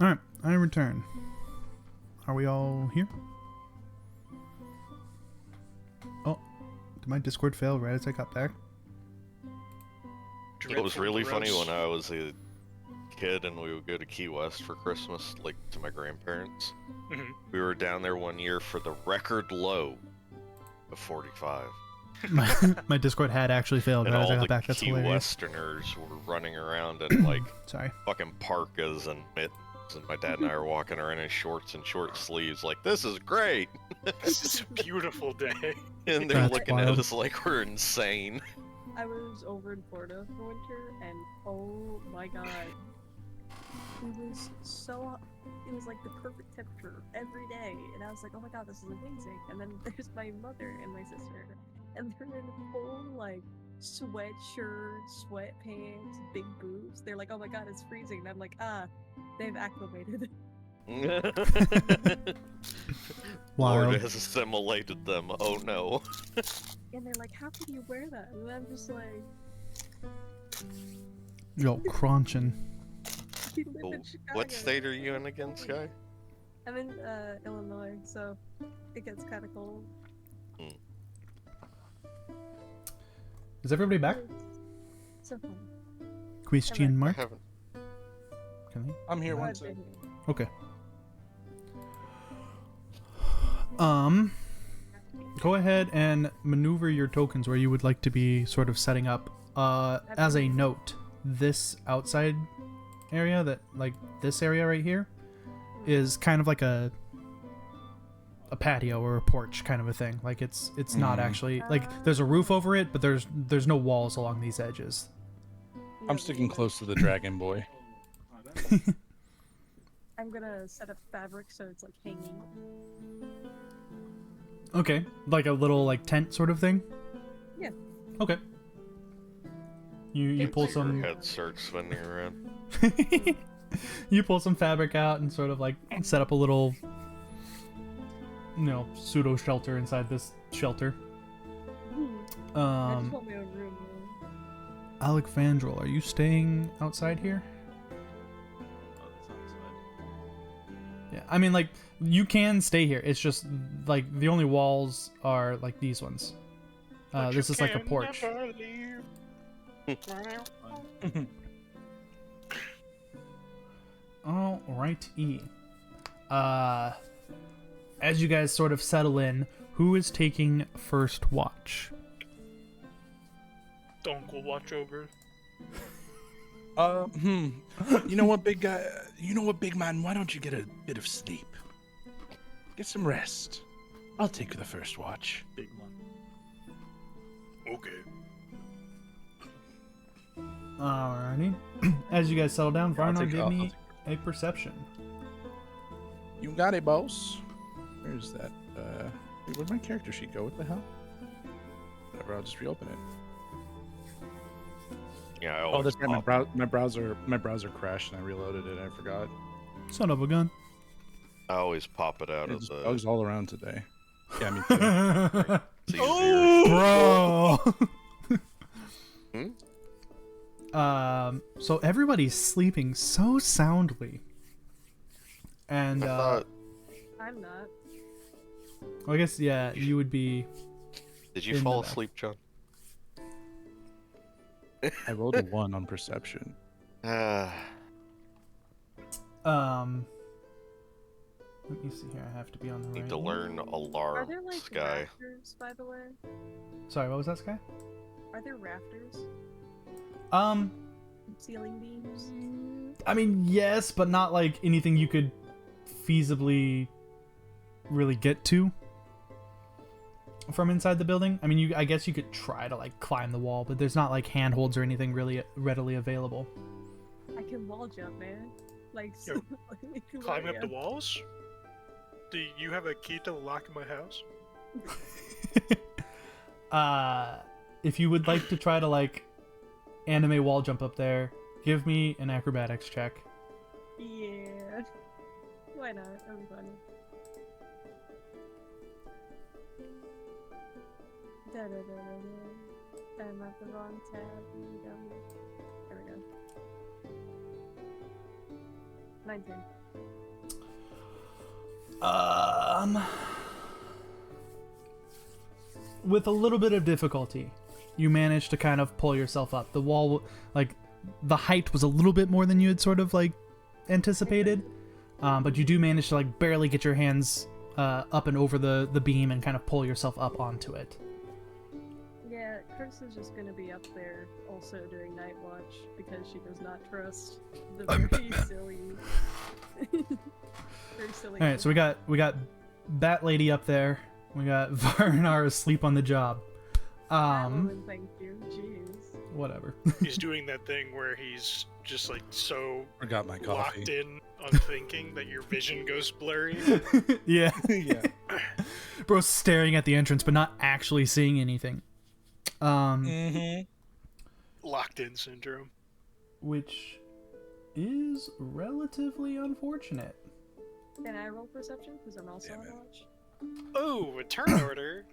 Alright, I return. Are we all here? Oh, did my Discord fail right as I got back? It was dreadful really funny gross. when I was a kid and we would go to Key West for Christmas, like to my grandparents. Mhm. We were down there one year for the record low of 45. My Discord had actually failed And right as I all got the back. That's Key hilarious. Westerners were running around in like Sorry. fucking parkas and mittens, and my dad and I were walking around in shorts and short sleeves like, this is great! This is a beautiful day. And they're That's looking wild. at us like we're insane. I was over in Florida for winter, and oh my god, it was like the perfect temperature every day, and I was like, oh my god, this is amazing. And then there's my mother and my sister, and they're in full like sweatshirt, sweatpants, big boots. They're like, oh my god, it's freezing. And I'm like, they've acclimated. Wild. Lord has assimilated them. Oh no. And they're like, how can you wear that? And I'm just like, Yo, crunching. we live Oh, in Chicago. what state are you in again, Sky? I'm in Illinois, so it gets kind of cold. Is everybody back? So fun. Christian I Mark? haven't. Can I'm here Glad one they're second. here. Okay. Go ahead and maneuver your tokens where you would like to be sort of setting up. As a note, this outside area, this area right here, is kind of like a patio or a porch kind of a thing. Like it's not actually like there's a roof over it, but there's no walls along these edges. I'm sticking close to the dragon boy. I'm gonna set up fabric so it's like hanging. Okay, like a little like tent sort of thing. Yeah. Okay. You pull Your some head starts spinning around. you pull some fabric out and sort of like set up a little, pseudo shelter inside this shelter. I just want my own room. Alexandril, are you staying outside here? Yeah, I mean, like, you can stay here. It's just, like, the only walls are, like, these ones. This is like a porch. Alrighty. As you guys sort of settle in, who is taking first watch? Donk will watch over. You know what, big guy? You know what, big man? Why don't you get a bit of sleep? Get some rest. I'll take the first watch. Big one. Okay. Alrighty. As you guys settle down, I'll Varno, take- give I'll me a perception. You got it, boss. Where's that? Where'd my character sheet go? What the hell? Whatever. I'll just reopen it. Yeah, I Oh, always that's right. pop- My browser crashed and I reloaded it. I forgot. Son of a gun. I always pop it out of There's the. bugs all around today. Yeah, me too. It's easier. Bro. Hmm? So everybody's sleeping so soundly. And I thought, I'm not. well, I guess yeah, you would be. did you in fall the- asleep, John? I rolled a 1 on perception. Ah, Let me see here. I have to be on the right. need to learn Are alarm, there like Sky. rafters, by the way? Sorry, what was that, Sky? Are there rafters? Ceiling beams? I mean, yes, but not like anything you could feasibly really get to from inside the building. I mean, I guess you could try to like climb the wall, but there's not like handholds or anything really readily available. I can wall jump, man. Like, Yo, like Climb up the Mario. walls? Do you have a key to the lock in my house? If you would like to try to like anime wall jump up there, give me an acrobatics check. Yeah. Why not? That'd be funny. I'm at the wrong tab. There we go. 19. With a little bit of difficulty, you managed to kind of pull yourself up. The wall, like, the height was a little bit more than you had sort of, like, anticipated. But you do manage to, like, barely get your hands up and over the beam and kind of pull yourself up onto it. Yeah, Chris is just gonna be up there also during night watch because she does not trust the very silly. Very silly. All right, so we got Bat Lady up there. We got Varnar asleep on the job. Catwoman, thank you. Jeez. Whatever. He's doing that thing where he's just like so Forgot my coffee. locked in on thinking that your vision goes blurry. Yeah. Yeah. Bro's staring at the entrance but not actually seeing anything. Mm-hmm. Locked in syndrome. Which is relatively unfortunate. Can I roll perception? Because I'm also Damn on it. watch. Oh, a turn order.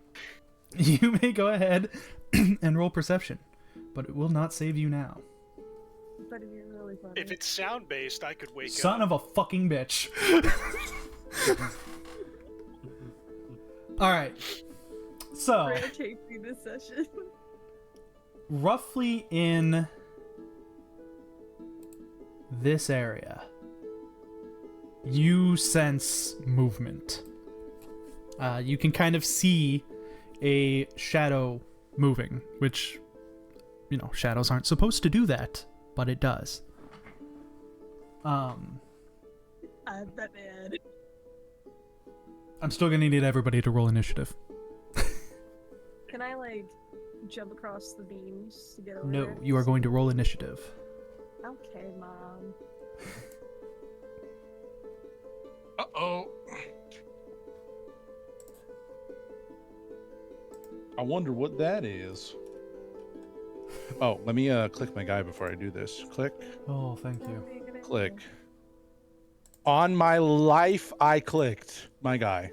You may go ahead and roll perception, but it will not save you now. But it'd be really funny. If it's sound based, I could wake Son up. of a fucking bitch. Alright. So, Rare taping this session. roughly in this area, you sense movement. You can kind of see a shadow moving, which, you know, shadows aren't supposed to do that, but it does. I'm that bad. I'm still gonna need everybody to roll initiative. Can I like jump across the beams to get over No, there? you are going to roll initiative. Okay, Mom. Uh-oh. I wonder what that is. Oh, let me click my guy before I do this. Click, Oh, thank you. click. On my life, I clicked my guy.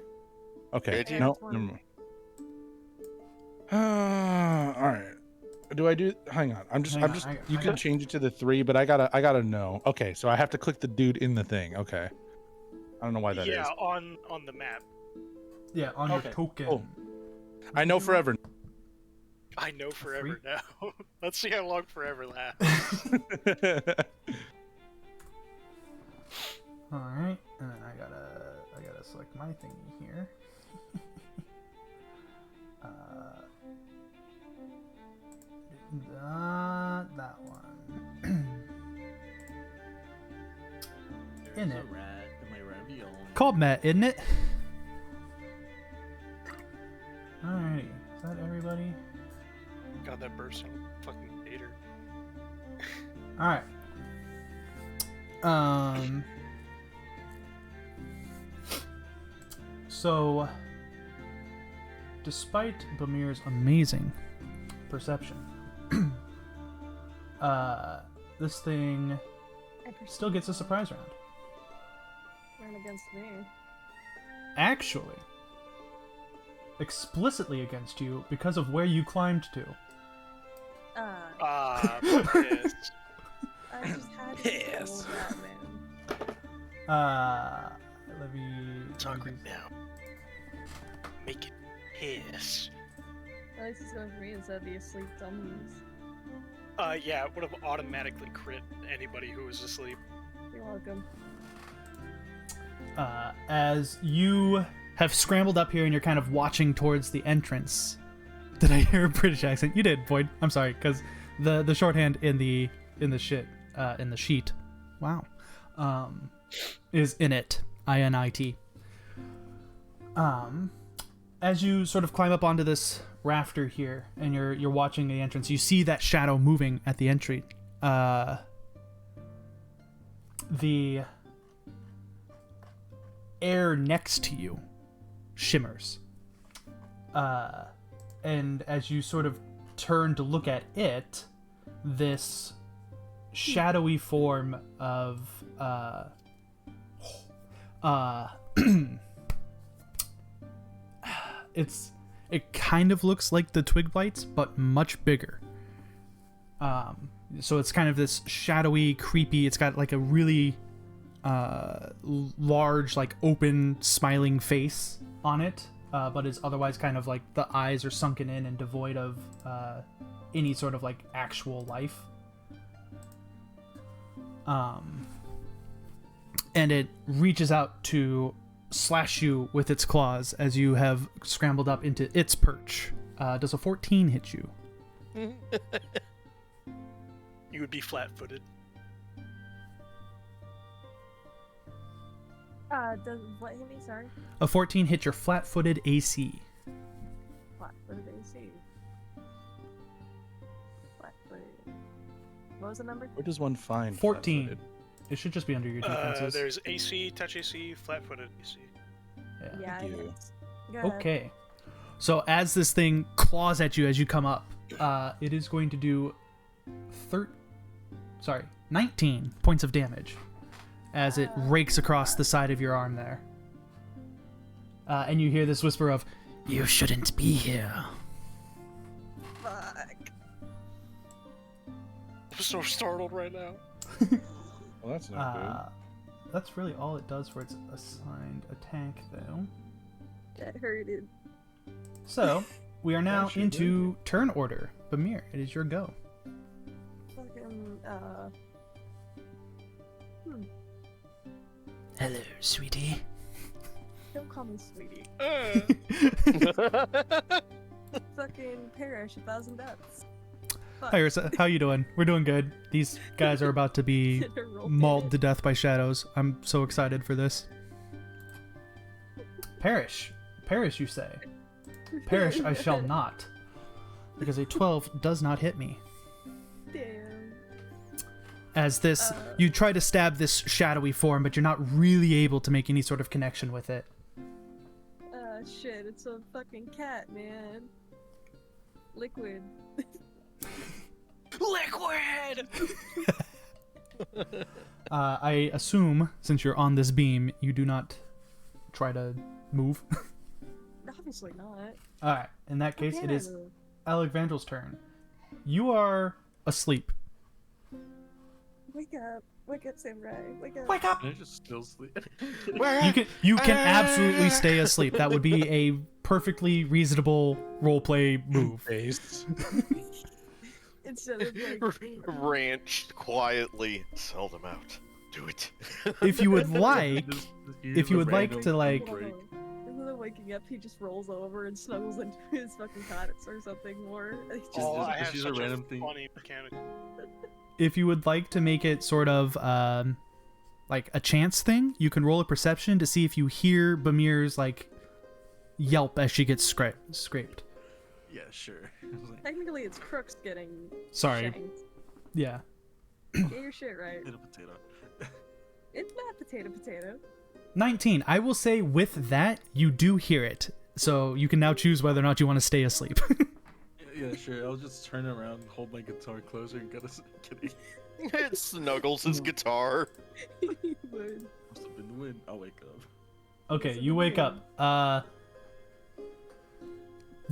Okay, Did you? no, Yeah, never mind. All right. Do I do? Hang on. I'm just. You I can got- change it to the 3, but I gotta know. Okay, so I have to click the dude in the thing. Okay. I don't know why that is. Yeah, on the map. Yeah, on Okay, your token. cool. I know forever. I know forever now. Let's see how long forever lasts. All right, and then I gotta select my thingy here. That one. In it. a rat in my ravioli. Called Matt, isn't it? Alrighty, is that everybody? God, that burst sounded fucking hater. Alright. So, despite Bamir's amazing perception, this thing still gets a surprise round. Ran against me. Actually, explicitly against you because of where you climbed to. Yes. I just had to Yes. roll that, man. Let me. Talk right now. Make it hiss. At least it's going for me instead of the asleep dummies. Yeah, it would have automatically crit anybody who was asleep. You're welcome. As you have scrambled up here and you're kind of watching towards the entrance. Did I hear a British accent? You did, Boyd. I'm sorry, because the shorthand in the sheet, wow, is in it. INIT. As you sort of climb up onto this rafter here and you're watching the entrance, you see that shadow moving at the entry. The air next to you shimmers. And as you sort of turn to look at it, this shadowy form of it kind of looks like the twig blights, but much bigger. So it's kind of this shadowy, creepy. It's got like a really large, like open, smiling face on it, but is otherwise kind of like the eyes are sunken in and devoid of any sort of like actual life. And it reaches out to slash you with its claws as you have scrambled up into its perch. Does a 14 hit you? You would be flat-footed. Does what hit me? Sorry. A 14 hit your flat-footed AC. Flat-footed AC. Flat-footed. What was the number? Where does one find 14. flat-footed? It should just be under your defenses. There's AC, touch AC, flat-footed AC. Yeah, Thank it you. is. Go ahead. Okay. So as this thing claws at you as you come up, it is going to do 19 points of damage as it rakes across the side of your arm there. And you hear this whisper of, "You shouldn't be here." Fuck. I'm so startled right now. Well, that's not good. That's really all it does for its assigned attack, though. That hurted. So, we are now Actually, into turn order. Bamir, it is your go. Fucking, Hello, sweetie. don't call me sweetie. Fucking perish 1,000 deaths. Fuck. Hi, Ursa. How you doing? We're doing good. These guys are about to be mauled to death by shadows. I'm so excited for this. Perish. Perish, you say. Perish I shall not. Because a 12 does not hit me. Damn. As this, you try to stab this shadowy form, but you're not really able to make any sort of connection with it. Shit, it's a fucking cat, man. Liquid. Liquid! I assume, since you're on this beam, you do not try to move. Obviously not. Alright, in that case, How it can I is move? Alexvandral's turn. You are asleep. Wake up. Wake up, Samurai. Wake up. Wake up! Can I just still sleep? You can absolutely stay asleep. That would be a perfectly reasonable roleplay move. Based. Instead of like, Ranch quietly. Sell them out. Do it. If you would like, Use if you a would like random to like, break. instead of waking up, he just rolls over and snuggles into his fucking cot or something more. It's just, Oh, I just have use a such a random thing. funny mechanic. if you would like to make it sort of like a chance thing, you can roll a perception to see if you hear Bamir's like yelp as she gets scraped. Yeah, sure. technically, it's Crooks getting Sorry. shanked. Yeah. Get your shit right. Potato. It's not potato. 19. I will say with that, you do hear it. So you can now choose whether or not you want to stay asleep. Yeah, sure. I'll just turn around, hold my guitar closer, and get us kidding. It snuggles his guitar. But Must have been the wind. I'll wake up. Okay, you wake up.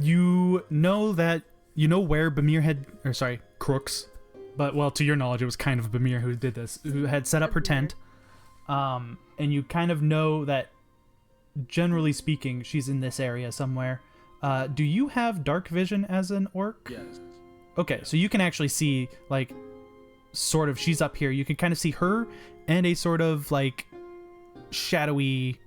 You know where Bamir had, or sorry, Crooks, but well, to your knowledge, it was kind of Bamir who did this, who had set up her tent. And you kind of know that, generally speaking, she's in this area somewhere. Do you have dark vision as an orc? Yes. Okay, so you can actually see, like, sort of, she's up here. You can kind of see her and a sort of, like, shadowy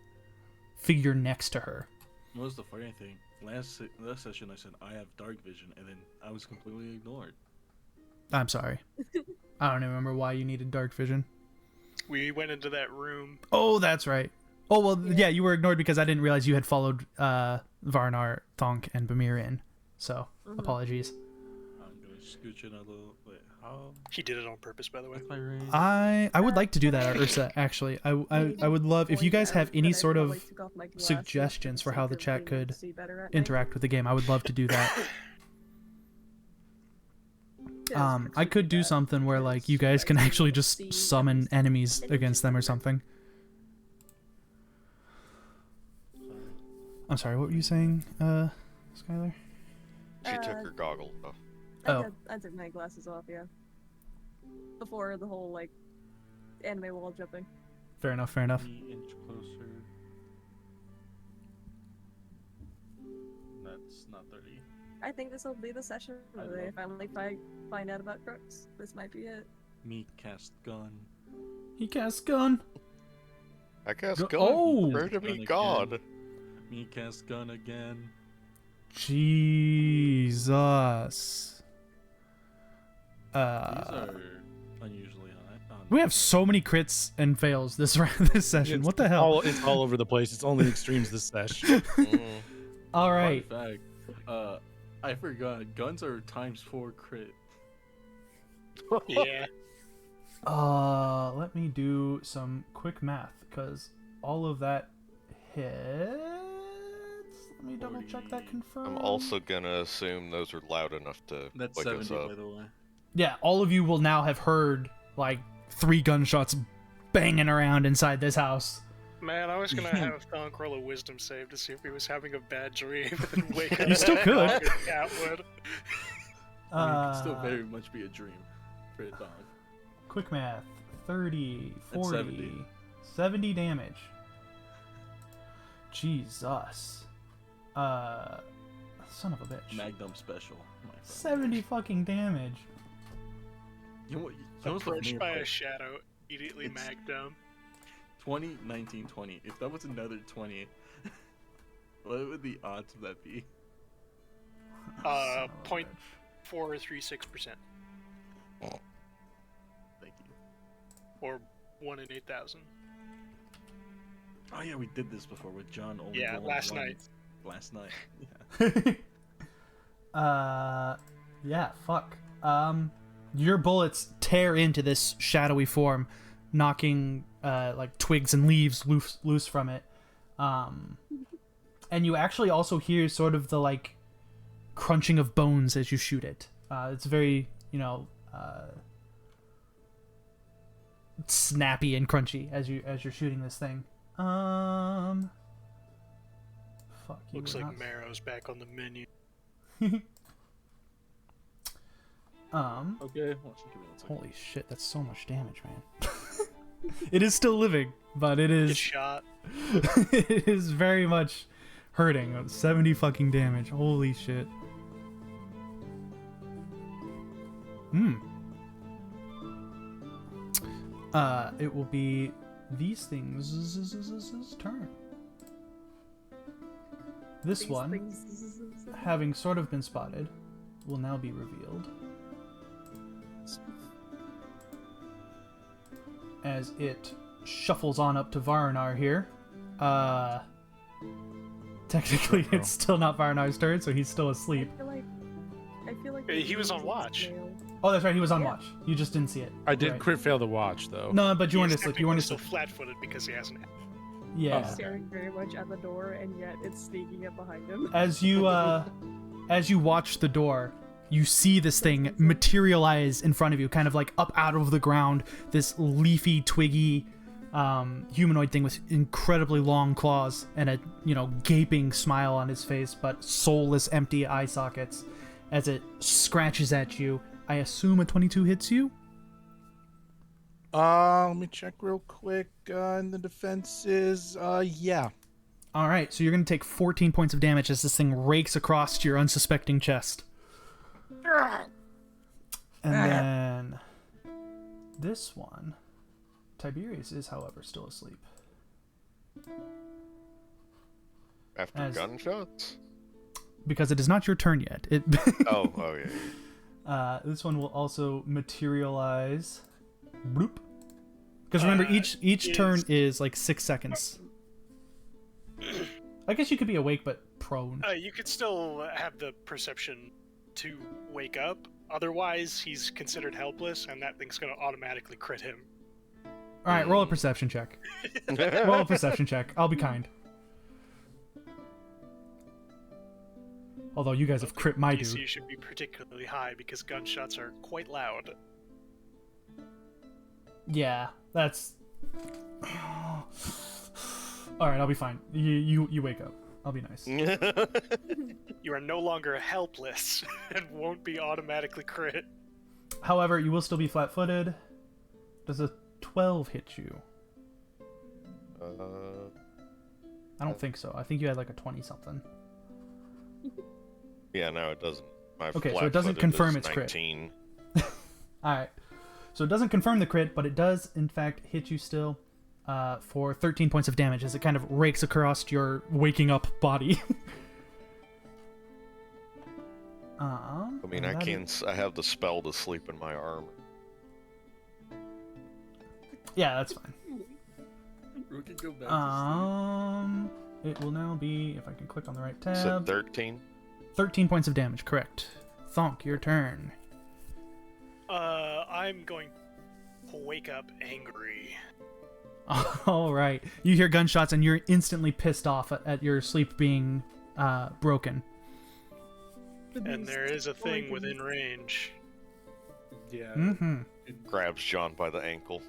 figure next to her. What was the funny thing? Last session I said I have dark vision, and then I was completely ignored. I'm sorry. I don't even remember why you needed dark vision. We went into that room. Oh, that's right. Oh, well, yeah, you were ignored because I didn't realize you had followed Varnar, Thonk, and Bamir in. So, apologies. I'm gonna scooch in a little. Wait, how? He did it on purpose, by the way. What's my range? I would like to do that, Ursa, actually. I would love, if you guys have any sort of suggestions for how the chat could interact with the game, I would love to do that. I could do something where, like, you guys can actually just summon enemies against them or something. I'm sorry, what were you saying, Skylar? She took her goggles off. Oh. I took my glasses off, yeah. Before the whole, like, anime wall jumping. Fair enough, fair enough. 3 inch closer. That's not 30. I think this will be the session I where they love- finally find out about Crooks. This might be it. Me cast gun. He casts gun. I guess Go- God. oh! Pray to Gun be God. again. Me cast gun again. Jesus. These are unusually high. We have so many crits and fails this this session. What the hell? It's all over the place. It's only extremes this session. All right. Fun fact. I forgot. Guns are ×4 crit. Yeah. Let me do some quick math because all of that hits. Let me double check that confirm. I'm also gonna assume those are loud enough to That's wake 70, us up. by the way. Yeah, all of you will now have heard like 3 gunshots banging around inside this house. Man, I was gonna have Thonk roll a wisdom save to see if he was having a bad dream and wake up. You still could. like a cat would. I mean, it could still very much be a dream for a dog. Quick math. 30, That's 40, 70. 70 damage. Jesus. Son of a bitch. Magnum special. My friend. 70 fucking damage. You know what? You know what's the Approached funny by a part? shadow, immediately It's- magged down. 20, 19, 20. If that was another 20, what would the odds of that be? Son of a Point bitch. 436%, Thank you. or 1 in 8,000. Oh yeah, we did this before with John. Only Yeah, rolling last one. night. Last night. Yeah. Yeah, fuck. Your bullets tear into this shadowy form, knocking like twigs and leaves loose from it. And you actually also hear sort of the like crunching of bones as you shoot it. It's very, snappy and crunchy as you're shooting this thing. Fuck you. Looks we're like not- Marrow's back on the menu. Okay. Well, give me one second. Holy shit, that's so much damage, man. It is still living, but it Get is shot. it is very much hurting. 70 fucking damage. Holy shit. It will be these things' turn. This one, having sort of been spotted, will now be revealed. As it shuffles on up to Varnar here. Technically, it's still not Varnar's turn, so he's still asleep. I feel like He was on watch. Oh, that's right, he was on watch. You just didn't see it. I did Right. crit fail the watch though. No, but you weren't He's asleep. You weren't technically asleep. still flat-footed because he hasn't. Yeah. staring very much at the door, and yet it's sneaking up behind him. As you watch the door, you see this thing materialize in front of you, kind of like up out of the ground. This leafy, twiggy, humanoid thing with incredibly long claws and a gaping smile on his face, but soulless, empty eye sockets. As it scratches at you, I assume a 22 hits you. Let me check real quick. And the defense is yeah. All right, so you're going to take 14 points of damage as this thing rakes across your unsuspecting chest. And then this one, Tiberius is, however, still asleep. After gunshots? Because it is not your turn yet. Oh, yeah. This one will also materialize. Bloop. Because remember, each turn is like 6 seconds. I guess you could be awake but prone. You could still have the perception to wake up. Otherwise, he's considered helpless, and that thing's going to automatically crit him. All right, roll a perception check. Roll a perception check. I'll be kind. Although you guys have crit my DC dude. should be particularly high because gunshots are quite loud. Yeah, that's. All right, I'll be fine. You wake up. I'll be nice. You are no longer helpless and won't be automatically crit. However, you will still be flat-footed. Does a 12 hit you? I don't think so. I think you had like a 20-something. Yeah, no, it doesn't. My Okay, so it doesn't confirm its crit. 19. Alright. So it doesn't confirm the crit, but it does, in fact, hit you still for 13 points of damage as it kind of rakes across your waking up body. I mean, I have the spell to sleep in my armor. Yeah, that's fine. We can go back to It will now be, if I can click on the right You said tab, 13? 13 points of damage, correct. Thonk, your turn. I'm going to wake up angry. All right. You hear gunshots and you're instantly pissed off at your sleep being broken. And there is a thing within range. Yeah. Mm-hmm. Grabs John by the ankle.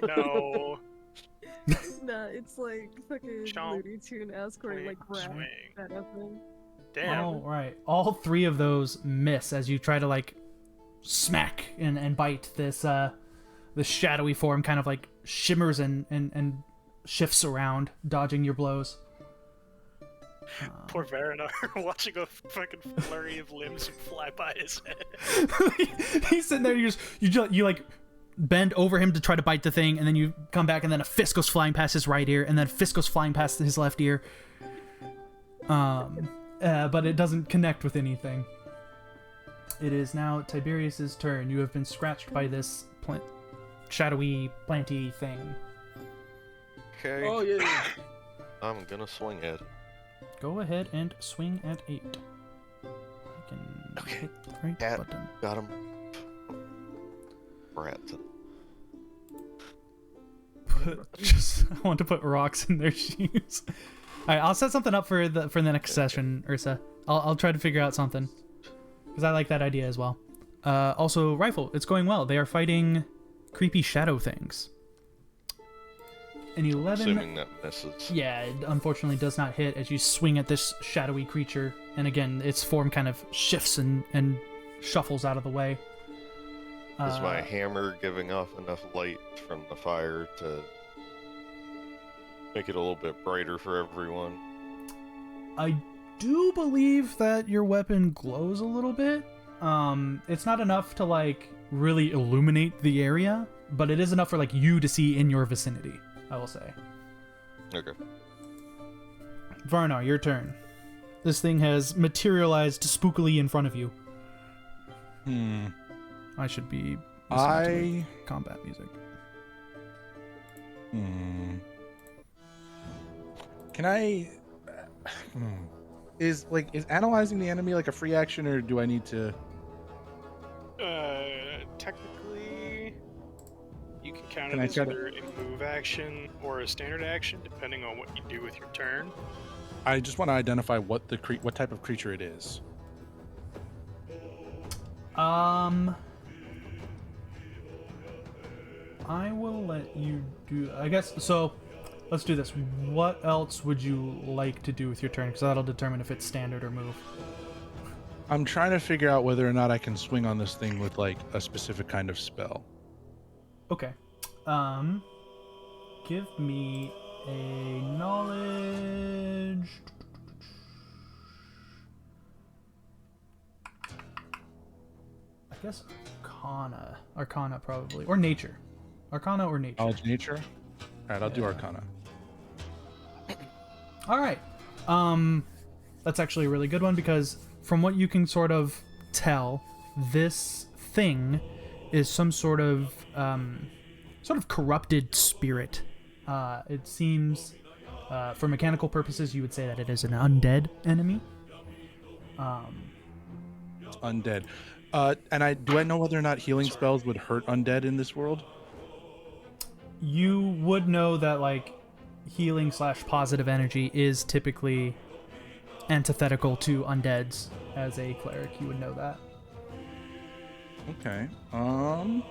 No. Nah, it's like fucking Chomp. Looney Tune ask where it like grab Swing. that up thing. Damn. All right. All three of those miss as you try to like smack and bite this this shadowy form kind of like shimmers and shifts around, dodging your blows. Poor Varinar watching a fucking flurry of limbs fly by his head. He's sitting there. You like bend over him to try to bite the thing, and then you come back, and then a fist goes flying past his right ear, and then a fist goes flying past his left ear. But it doesn't connect with anything. It is now Tiberius's turn. You have been scratched by this shadowy, planty thing. Okay. Oh, yeah. I'm gonna swing it. Go ahead and swing at 8. I can hit the right Cat. button. Got him. Brats. I want to put rocks in their shoes. All right, I'll set something up for the next session, Ursa. I'll try to figure out something because I like that idea as well. Also, rifle. It's going well. They are fighting creepy shadow things. An 11. Assuming that misses. Yeah, it unfortunately does not hit as you swing at this shadowy creature, and again, its form kind of shifts and shuffles out of the way. Is my hammer giving off enough light from the fire to make it a little bit brighter for everyone? I do believe that your weapon glows a little bit. It's not enough to like really illuminate the area, but it is enough for like you to see in your vicinity, I will say. Okay. Varnar, your turn. This thing has materialized spookily in front of you. I should be listening to combat music. Can I? Is analyzing the enemy like a free action, or do I need to? Technically, you can count Can it I as try to- either a move action or a standard action, depending on what you do with your turn. I just want to identify what type of creature it is. I will let you do. I guess so. Let's do this. What else would you like to do with your turn? Because that'll determine if it's standard or move. I'm trying to figure out whether or not I can swing on this thing with like a specific kind of spell. Okay. Give me a knowledge. I guess Arcana probably, or nature. Arcana or nature. Knowledge nature. All right, I'll do Arcana. All right. That's actually a really good one because from what you can sort of tell, this thing is some sort of corrupted spirit. It seems, for mechanical purposes, you would say that it is an undead enemy. It's undead. And do I know whether or not healing spells would hurt undead in this world? You would know that like healing / positive energy is typically antithetical to undeads. As a cleric, you would know that. Okay. I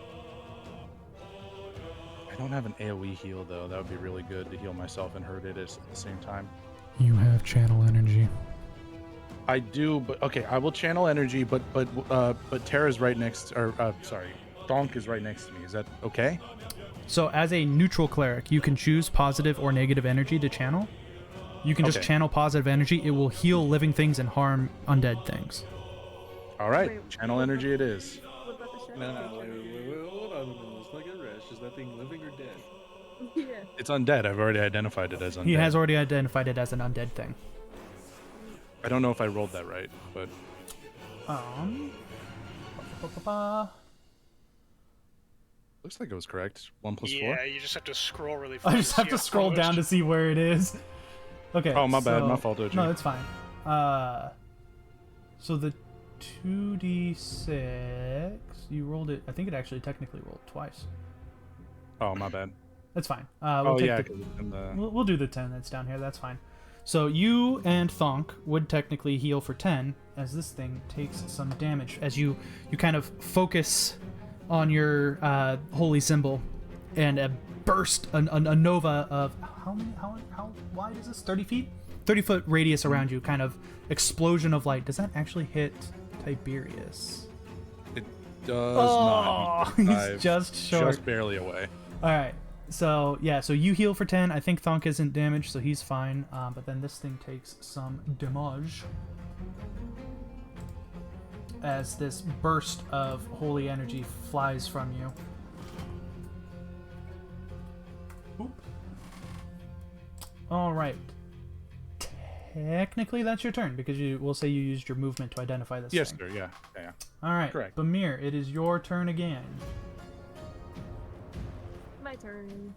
don't have an AoE heal though. That would be really good to heal myself and hurt it at the same time. You have channel energy. I do, but okay, I will channel energy, but Tara's right next, Donk is right next to me. Is that okay? So as a neutral cleric, you can choose positive or negative energy to channel. You can just Okay. channel positive energy. It will heal living things and harm undead things. All right, Wait, channel what energy about- it is. What about the shadow No, creature? wait, hold on a minute. Let's not get rushed. Is that thing living or dead? Yeah. It's undead. I've already identified it as undead. He has already identified it as an undead thing. I don't know if I rolled that right, but looks like it was correct. 1 plus 4. Yeah, you just have to scroll really fast. I just have to scroll down to see where it is. Okay. Oh, my bad. so- My fault, OG. No, it's fine. So the 2d6, you rolled it. I think it actually technically rolled twice. Oh, my bad. That's fine. Oh, take yeah. the- 'cause it's in the... We'll do the 10 that's down here. That's fine. So you and Thonk would technically heal for 10 as this thing takes some damage as you kind of focus on your holy symbol, and a burst, a nova of how wide is this? 30 feet? 30-foot radius around you, kind of explosion of light. Does that actually hit Tiberius? It does Oh, not. he's I've just short. Just barely away. All right. So, yeah, so you heal for 10. I think Thonk isn't damaged, so he's fine. But then this thing takes some damage as this burst of holy energy flies from you. Oop. All right. Technically, that's your turn, because we'll say you used your movement to identify this Yes, thing. sir. Yeah. Yeah. All right. Correct. Bamir, it is your turn again. My turn.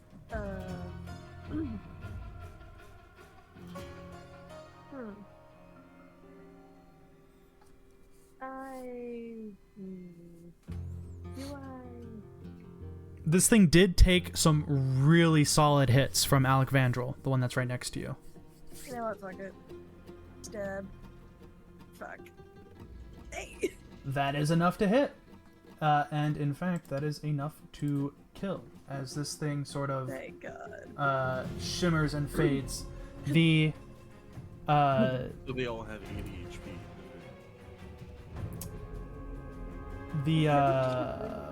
Do I? This thing did take some really solid hits from Alec Vandrel, the one that's right next to you. You know what? Fuck it. Stab. Fuck. Hey. That is enough to hit. And in fact, that is enough to kill. As this thing sort of Thank God. shimmers and fades. The So they all have 80 HP.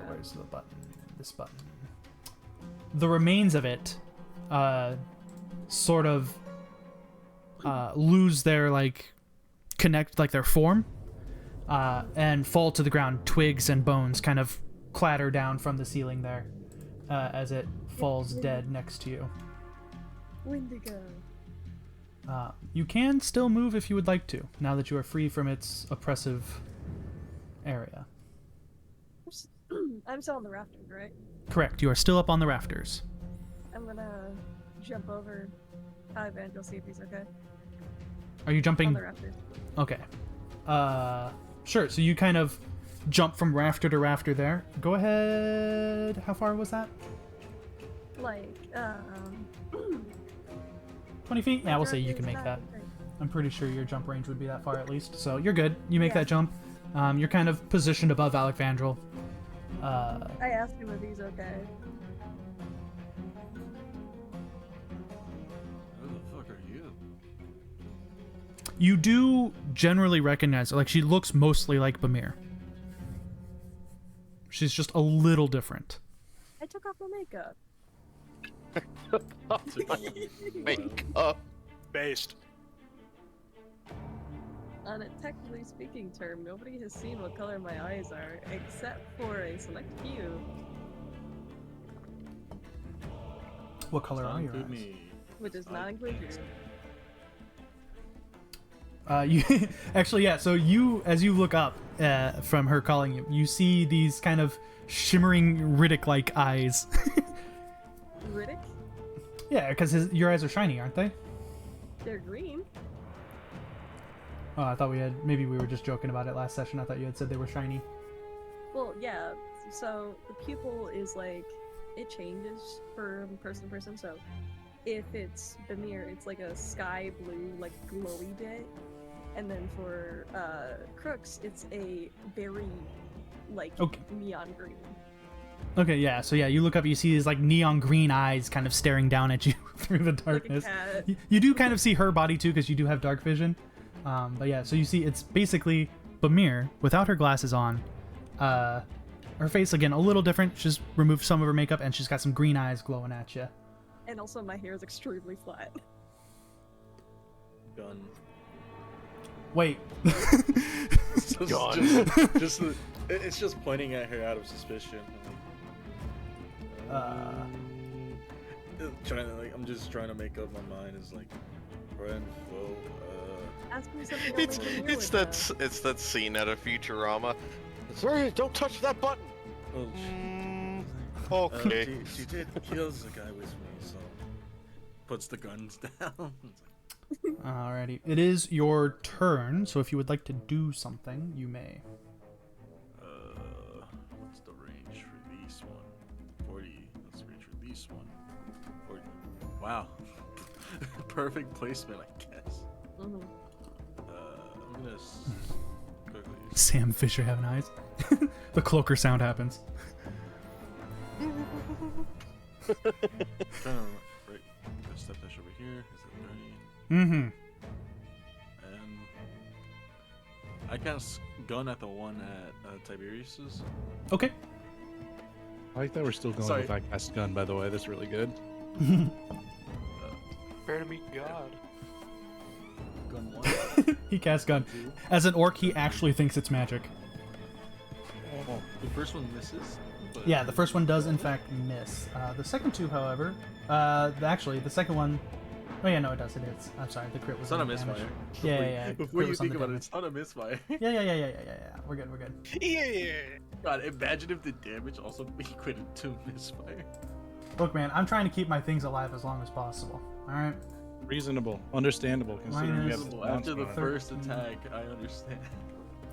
where's the button? This button. The remains of it sort of lose their their form, and fall to the ground. Twigs and bones kind of clatter down from the ceiling there, as it falls dead next to you. Wendigo. You can still move if you would like to, now that you are free from its oppressive area. I'm still on the rafters, right? Correct. You are still up on the rafters. I'm gonna jump over Pathfinder, see if he's okay. Are you On jumping? the rafters. Okay. Sure. So you kind of jump from rafter to rafter there. Go ahead. How far was that? Like, 20 feet? Yeah, we'll say you rafters, can make that. okay. I'm pretty sure your jump range would be that far at least. So you're good. You make Yeah. that jump. You're kind of positioned above Alexandril. I asked him if he's okay. Who the fuck are you? You do generally recognize her. Like, she looks mostly like Bamir. She's just a little different. I took off my makeup. Make up. Based. On a technically speaking term, nobody has seen what color my eyes are, except for a select few, What color are your Include eyes? me. which does not include you. You actually, yeah. So you, as you look up from her calling you, you see these kind of shimmering Riddick-like eyes. Riddick? Yeah, because your eyes are shiny, aren't they? They're green. Oh, I thought maybe we were just joking about it last session. I thought you had said they were shiny. Well, yeah, so the pupil is like, it changes from person to person, so if it's Bamir, it's like a sky blue, like glowy bit, and then for Crooks, it's a very, like, Okay. neon green. Okay, yeah. So yeah, you look up, you see these like neon green eyes kind of staring down at you through the darkness. Like a cat. You do kind of see her body too, because you do have dark vision. But yeah, so you see it's basically Bamir without her glasses on. Her face again a little different. She's removed some of her makeup and she's got some green eyes glowing at you. And also my hair is extremely flat. Gun. Wait. It's just it's just pointing at her out of suspicion. I'm just trying to make up my mind. It's like friend, foe. Ask me something It's over here it's with that that scene out of Futurama. Sorry, don't touch that button. Oh, Okay. she did kills the guy with me, so puts the guns down. Alrighty. It is your turn, so if you would like to do something, you may. What's the range for this one? 40. What's the range for this one? 40. Wow. Perfect placement, I guess. Mhm. I'm gonna quickly. Sam Fisher having eyes. The cloaker sound happens. Right. Step dash over here. Is it 30? Mm-hmm. And I cast gun at the one at Tiberius's. Okay. I like that we're still going Sorry. with I cast gun, by the way. That's really good. Prepare to meet God. Gun one. He casts gun. As an orc, he actually thinks it's magic. The first one misses. But Yeah, the first one does in fact miss. The second two, however, actually the second one, oh yeah, no, it does. It is. I'm sorry, the crit was it's not a on the damage. misfire. Yeah. Before Crit you was on think the about it, damage. it's not a misfire. Yeah. We're good. Yeah. God, imagine if the damage also equated to misfire. Look, man, I'm trying to keep my things alive as long as possible. All right. Reasonable. Understandable, considering we have Minus- this After the bounce first 13. attack, I understand.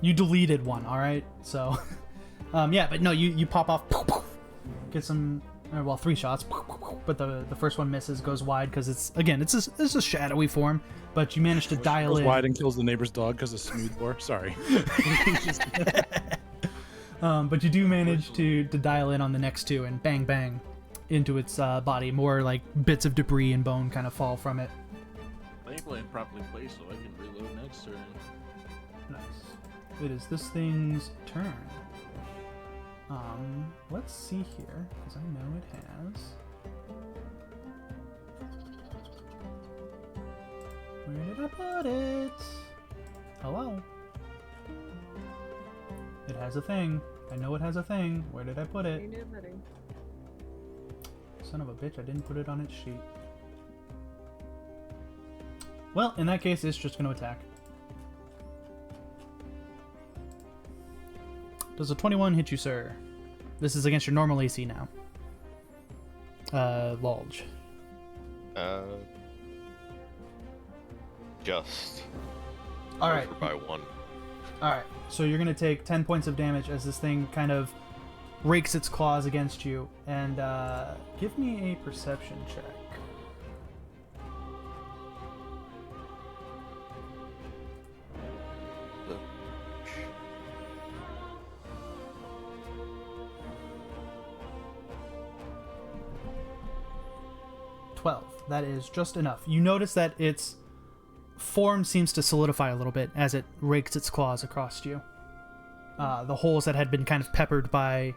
You deleted one. All right. So, yeah, but no, you pop off. Get some. Well, 3 shots, but the first one misses, goes wide because it's a shadowy form, but you manage to dial goes in. wide and kills the neighbor's dog because of smooth bore. Sorry. But you do manage to dial in on the next 2 and bang bang into its body. More like bits of debris and bone kind of fall from it. Thankfully, I'm properly placed, so I can reload next turn. Nice. It is this thing's turn. Let's see here, because I know it has. Where did I put it? Hello? It has a thing. I know it has a thing. Where did I put it? You knew better. Son of a bitch, I didn't put it on its sheet. Well, in that case, it's just going to attack. Does a 21 hit you, sir? This is against your normal AC now. Lulge. Just. Alright. Over by 1. Alright, so you're going to take 10 points of damage as this thing kind of rakes its claws against you. And give me a perception check. That is just enough. You notice that its form seems to solidify a little bit as it rakes its claws across you. The holes that had been kind of peppered by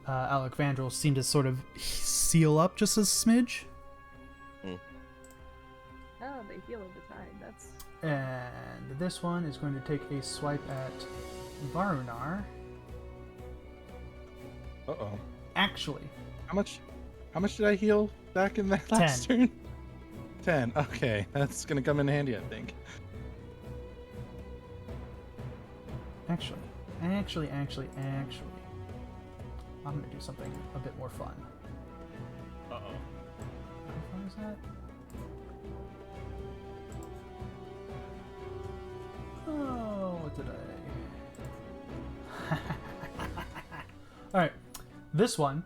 Alec Vandrel seem to sort of seal up just a smidge. Oh, they heal over time. That's. And this one is going to take a swipe at Varunar. Uh-oh. Actually, How much did I heal back in that last turn? 10. Okay, that's gonna come in handy, I think. Actually, I'm gonna do something a bit more fun. Uh-oh. How fun is that? Oh, what did I... Alright, this one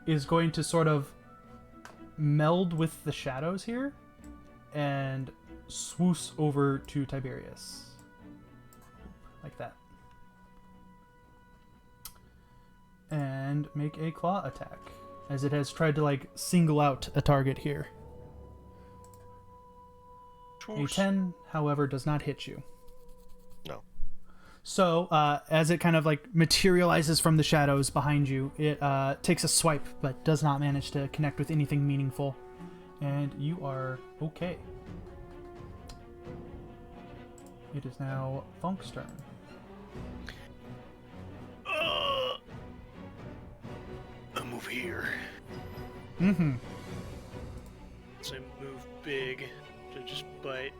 is going to sort of meld with the shadows here and swoosh over to Tiberius. Like that. And make a claw attack, as it has tried to, like, single out a target here. A 10, however, does not hit you. No. So, as it kind of, like, materializes from the shadows behind you, it takes a swipe, but does not manage to connect with anything meaningful. And you are okay. It is now Funk's turn. A move here. Mm-hmm. So move big to just bite.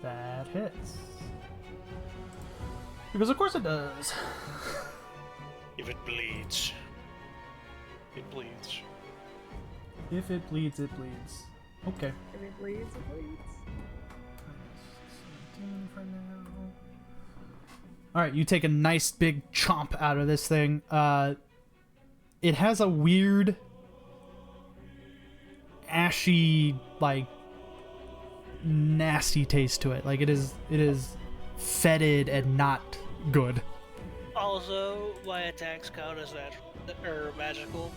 That hits. Because of course it does. If it bleeds, it bleeds. If it bleeds, it bleeds. Okay. If it bleeds, it bleeds. 17 for now. Alright, you take a nice big chomp out of this thing. It has a weird, ashy, like, nasty taste to it. Like, it is fetid and not good. Also, my attacks count as magical.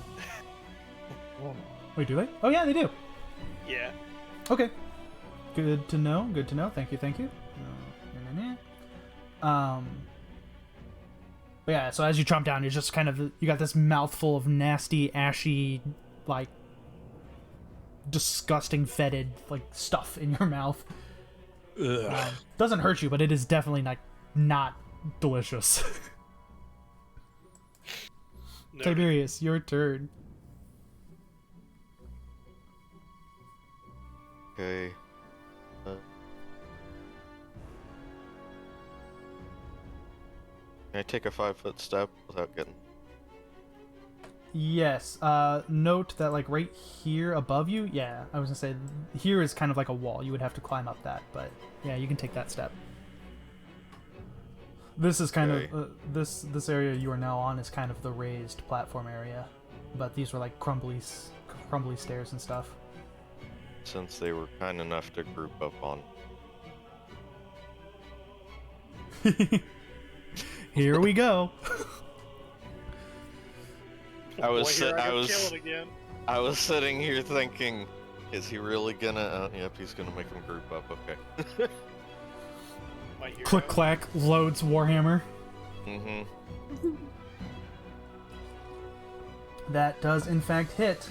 Wait, do they? Oh yeah, they do. Yeah. Okay. Good to know. Good to know. Thank you. Thank you. But yeah, so as you chomp down, you're just kind of, you got this mouthful of nasty, ashy, like, disgusting, fetid, like, stuff in your mouth. Doesn't hurt you, but it is definitely, like, not delicious. No. Tiberius, your turn. Okay. Can I take a 5-foot step without getting... Yes. Note that, like, right here above you, yeah, I was gonna say, here is kind of like a wall. You would have to climb up that, but yeah, you can take that step. This is kind Okay. of, this area you are now on is kind of the raised platform area, but these were like crumbly stairs and stuff. Since they were kind enough to group up on... Here we go. I was Boy, si- here I go was- kill it again. I was sitting here thinking, is he really gonna... yep, he's gonna make them group up, okay. My hero. Click clack loads Warhammer. Mm-hmm. That does in fact hit.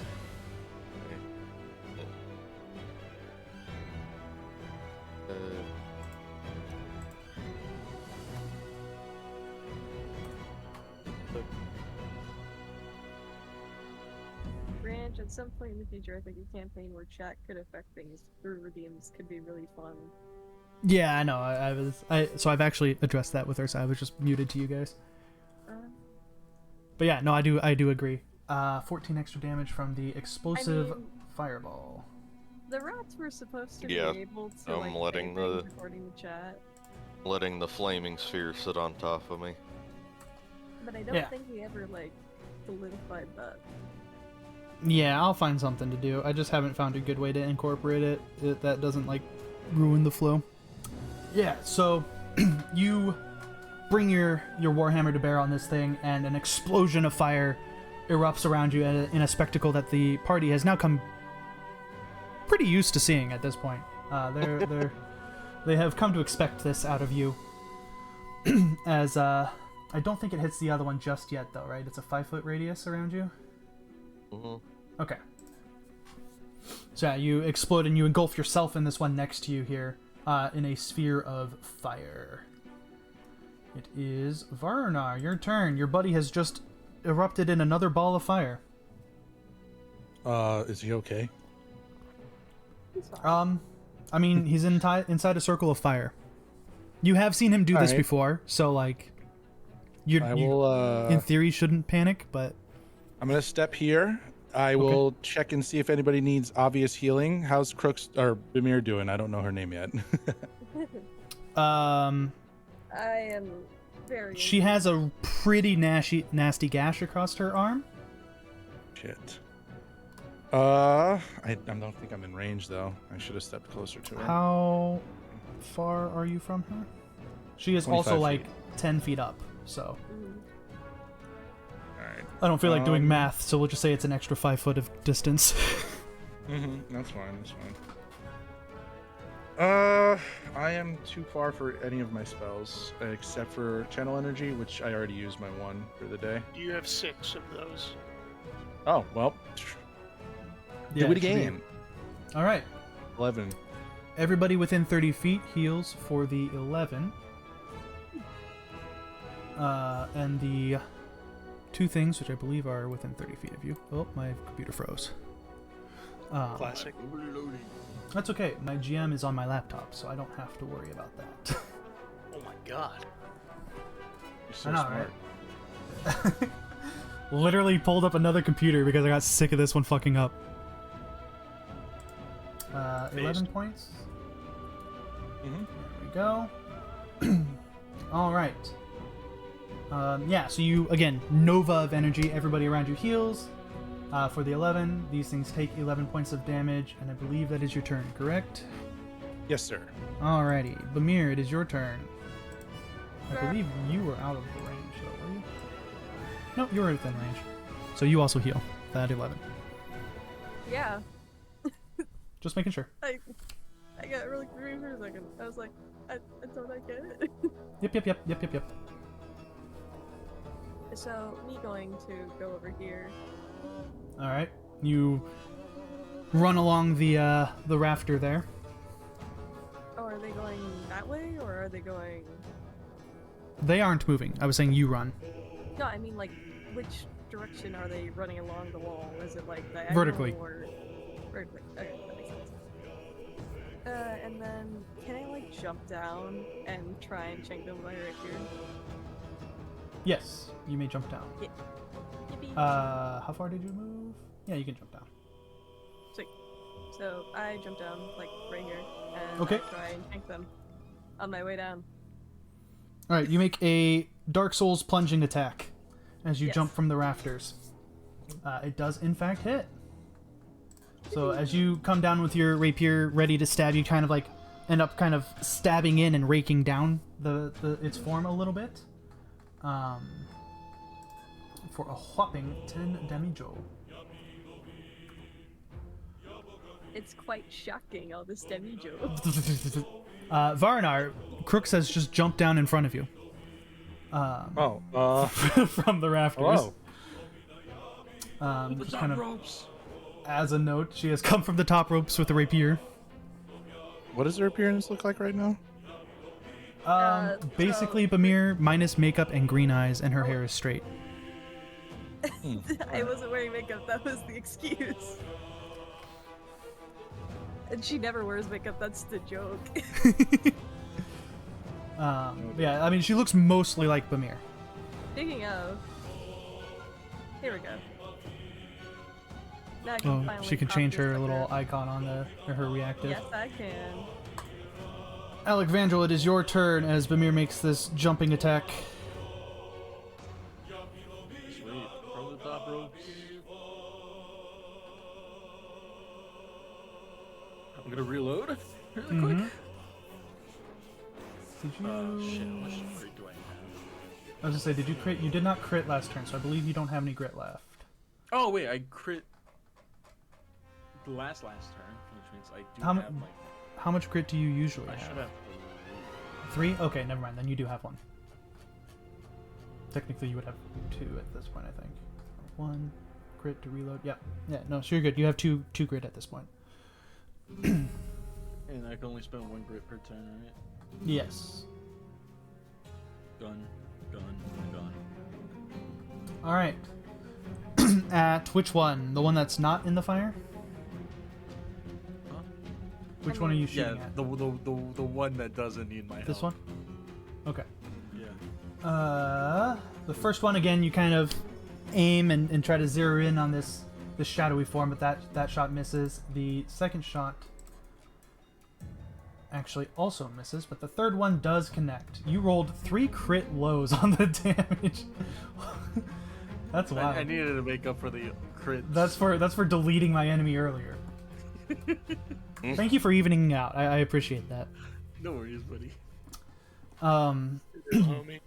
At some point in the future, I think a campaign where chat could affect things through redeems could be really fun. Yeah, I know. So I've actually addressed that with her. So I was just muted to you guys. But yeah, no, I do agree. 14 extra damage from the explosive fireball. The rats were supposed to Yeah, be able to I'm like letting say things the- according to chat, Letting the flaming sphere sit on top of me. but I don't Yeah. think we ever like solidified that. Yeah, I'll find something to do. I just haven't found a good way to incorporate it that doesn't like ruin the flow. Yeah, so you bring your warhammer to bear on this thing, and an explosion of fire erupts around you in a spectacle that the party has now come pretty used to seeing at this point. They have come to expect this out of you. As I don't think it hits the other one just yet, though, right? It's a 5-foot radius around you. Mm-hmm. Okay. So yeah, you explode and you engulf yourself in this one next to you here, in a sphere of fire. It is Varnar, your turn. Your buddy has just erupted in another ball of fire. Is he okay? It's fine. I mean, he's inside a circle of fire. You have seen him do this Alright. before, so like, you I will. in theory shouldn't panic, but I'm gonna step here. I will check and see if anybody needs obvious healing. How's Crooks or Bamir doing? I don't know her name yet. um, I am very. she has a pretty nasty gash across her arm. Shit. I don't think I'm in range though. I should have stepped closer to her. How far are you from her? She is 25 also like feet. 10 feet up, so Mhm. All right. I don't feel like doing math, so we'll just say it's an extra 5 foot of distance. That's fine. That's fine. I am too far for any of my spells except for channel energy, which I already used my one for the day. You have 6 of those. Oh well. Yeah, Do it should be- again. All right. 11. Everybody within 30 feet heals for the 11. And the 2 things, which I believe are within 30 feet of you. Oh, my computer froze. Classic. Overloading. That's okay. My GM is on my laptop, so I don't have to worry about that. Oh my god. You're so I know, smart. Literally pulled up another computer because I got sick of this one fucking up. 11 points. Mhm. There we go. All right. Yeah, so you, again, Nova of energy. Everybody around you heals. For the 11, these things take 11 points of damage, and I believe that is your turn, correct? Yes, sir. Alrighty. Bamir, it is your turn. I believe you were out of the range, though, were you? No, you were within range. So you also heal. That 11. Yeah, Just making sure. I got really confused for a second. I was like, I don't I get it. Yep. So me going to go over here. All right, you run along the rafter there. Oh, are they going that way or are they going? They aren't moving. I was saying you run No, I mean like, which direction are they running along the wall? Is it like diagonal Vertically. or vertically? Okay, that makes sense. And then can I like jump down and try and shank them right here? Yes, you may jump down. Yippee. How far did you move? Yeah, you can jump down. Sweet. So I jump down like right here and Okay. I try and shank them on my way down. All right, you make a Dark Souls plunging attack as you Yes. jump from the rafters. It does in fact hit. So as you come down with your rapier ready to stab, you kind of like end up kind of stabbing in and raking down its form a little bit. For a whopping 10 damage. It's quite shocking, all this damage. Varnar, Crooks has just jumped down in front of you. From the rafters. Hello. Just kind of as a note, she has come from the top ropes with the rapier. What does her appearance look like right now? Basically, Bamir minus makeup and green eyes, and her hair is straight. I wasn't wearing makeup. That was the excuse. And she never wears makeup. That's the joke. Yeah, I mean, she looks mostly like Bamir. Speaking of, here we go. Now I can Oh, finally she can pop change this her sucker. little icon on her reactive. Yes, I can. Alec Vandal, it is your turn as Bamir makes this jumping attack. Sweet. From the top ropes. I'm gonna reload really quick. Did you? Oh shit, how much crit do I have? I was gonna say, did you crit? You did not crit last turn, so I believe you don't have any grit left. Oh wait, I crit the last turn, which means I do How have like How much grit do you usually I have? should have 3? Okay, never mind. Then you do have 1. Technically, you would have 2 at this point, I think. 1 grit to reload. Yeah, no, so you're good. You have 2 grit at this point. and I can only spend 1 grit per turn, right? Yes. Gun. All right. At which one? The one that's not in the fire? Huh? Which one are you shooting Yeah, at? the one that doesn't need my help. This one? Okay. Yeah. The first one, again, you kind of aim and try to zero in on this shadowy form, but that shot misses. The second shot actually also misses, but the third one does connect. You rolled 3 crit lows on the damage. That's wild. I needed to make up for the crits. That's for deleting my enemy earlier. Thank you for evening out. I appreciate that. No worries, buddy. Homie.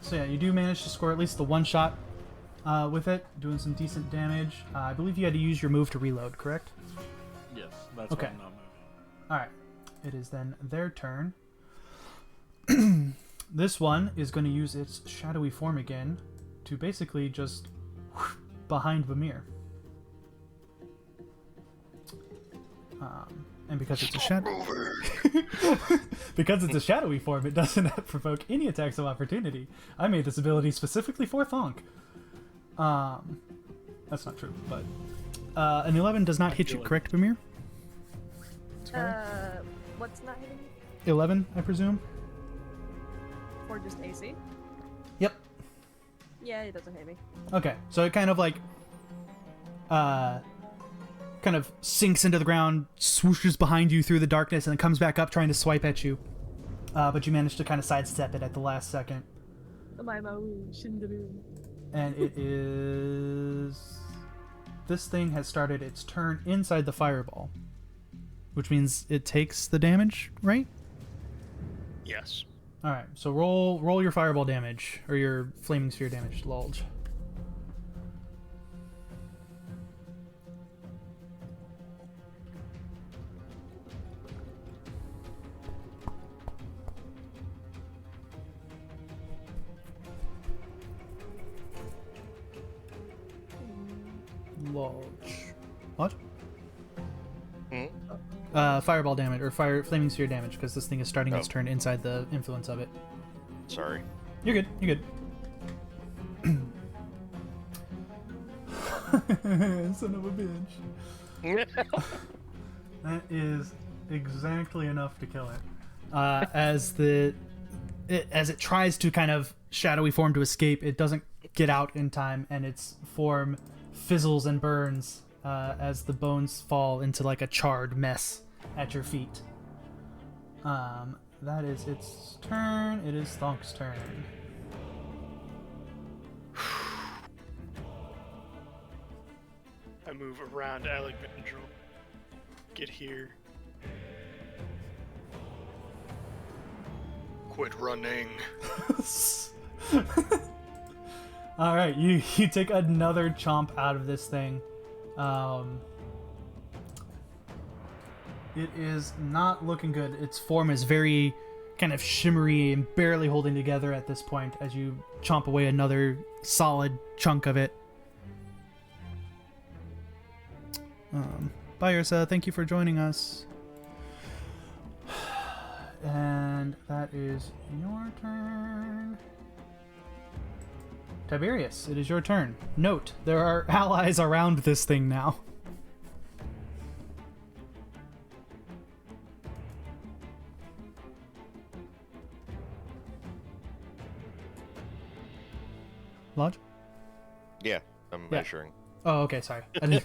So yeah, you do manage to score at least the one shot with it, doing some decent damage. I believe you had to use your move to reload, correct? Yes, that's Okay. why I'm not moving. Alright. It is then their turn. This one is going to use its shadowy form again to basically just behind Bamir. And because it's a because it's a shadowy form, it doesn't provoke any attacks of opportunity. I made this ability specifically for Thonk. That's not true, but an 11 does not hit you, correct, Bamir? What's not hitting me? 11, I presume. Or just AC? Yep. Yeah, it doesn't hit me. Okay, so it kind of like kind of sinks into the ground, swooshes behind you through the darkness, and then comes back up trying to swipe at you. But you manage to kind of sidestep it at the last second. And it is... This thing has started its turn inside the fireball, which means it takes the damage, right? Yes. Alright, so roll your fireball damage, or your flaming sphere damage, Lulge. Lulge. What? Fireball damage, or flaming sphere damage, because this thing is starting its turn inside the influence of it. Sorry. You're good. You're good. Son of a bitch. That is exactly enough to kill it. As it tries to kind of shadowy form to escape, it doesn't get out in time, and its form fizzles and burns as the bones fall into like a charred mess at your feet. That is its turn. It is Thonk's turn. I move around Alec Vandal. Get here. Quit running. All right, you take another chomp out of this thing. It is not looking good. Its form is very kind of shimmery and barely holding together at this point as you chomp away another solid chunk of it. Bye, Ursa. Thank you for joining us. And that is your turn. Tiberius, it is your turn. Note, there are allies around this thing now. Lodge? Yeah, I'm Yeah. measuring. Oh, okay, sorry. I didn't...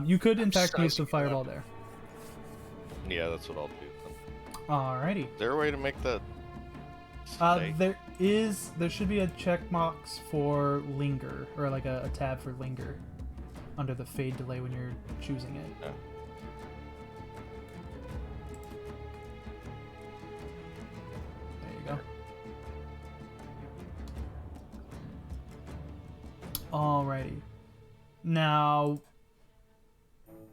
you could, in I'm fact, use sizing the it fireball up. there. Yeah, that's what I'll do. Alrighty. Is there a way to make that? stay? There should be a checkbox for linger, or like a tab for linger, under the fade delay when you're choosing it. Yeah. There you go. Alrighty. Now,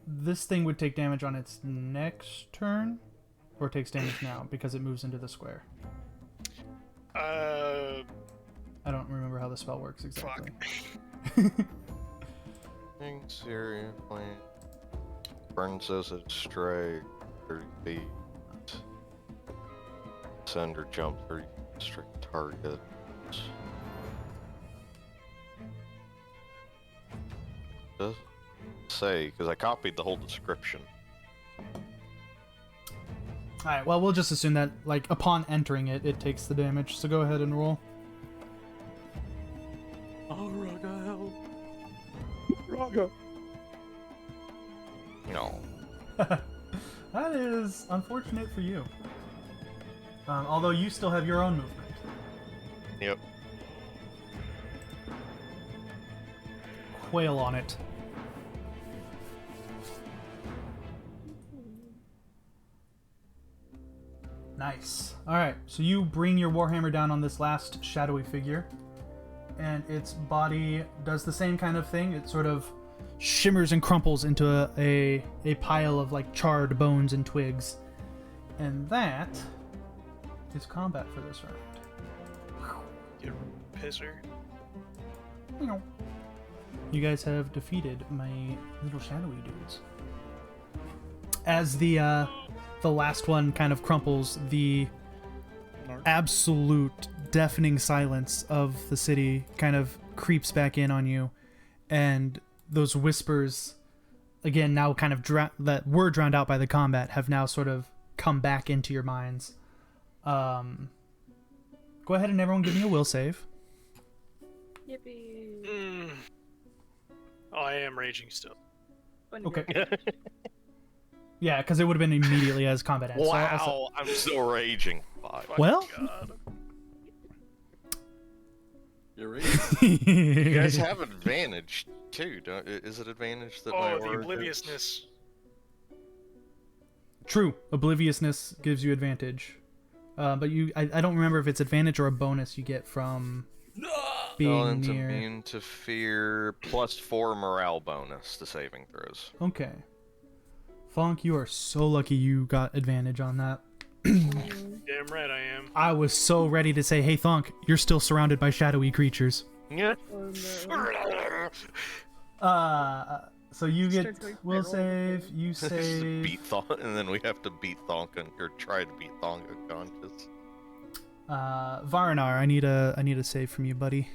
this thing would take damage on its next turn, or it takes damage now because it moves into the square. I don't remember how the spell works exactly. Things here, point. Burns as a stray, 30 feet. Send or jump 30 strict target. Does say, because I copied the whole description. Alright, well, we'll just assume that, like, upon entering it, it takes the damage, so go ahead and roll. Oh, Raga, help. Raga. No. That is unfortunate for you. Although you still have your own movement. Yep. Quail on it. Nice. Alright, so you bring your Warhammer down on this last shadowy figure, and its body does the same kind of thing. It sort of shimmers and crumples into a pile of like charred bones and twigs. And that is combat for this round. You pisser. You guys have defeated my little shadowy dudes. As the last one kind of crumples, the absolute deafening silence of the city kind of creeps back in on you, and those whispers, again now kind of that were drowned out by the combat, have now sort of come back into your minds. Go ahead and everyone give me a will save. Yippee. Oh, I am raging still. Okay. Yeah, because it would have been immediately as combat ends. Wow, I'm still raging. Fuck. Well, God. You're right. You guys have advantage too, don't? Is it advantage that my Oh, the aura obliviousness. True, obliviousness gives you advantage, but I don't remember if it's advantage or a bonus you get from being Talent near. immune to fear, +4 morale bonus to saving throws. Okay, Fonk, you are so lucky you got advantage on that. Damn right I am. I was so ready to say, "Hey, Thonk, you're still surrounded by shadowy creatures." Yeah. Oh no. So you get Starts going will feral. save. You save. beat Thonk, and then we have to beat Thonk or try to beat Thonk unconscious. Varnar, I need a save from you, buddy.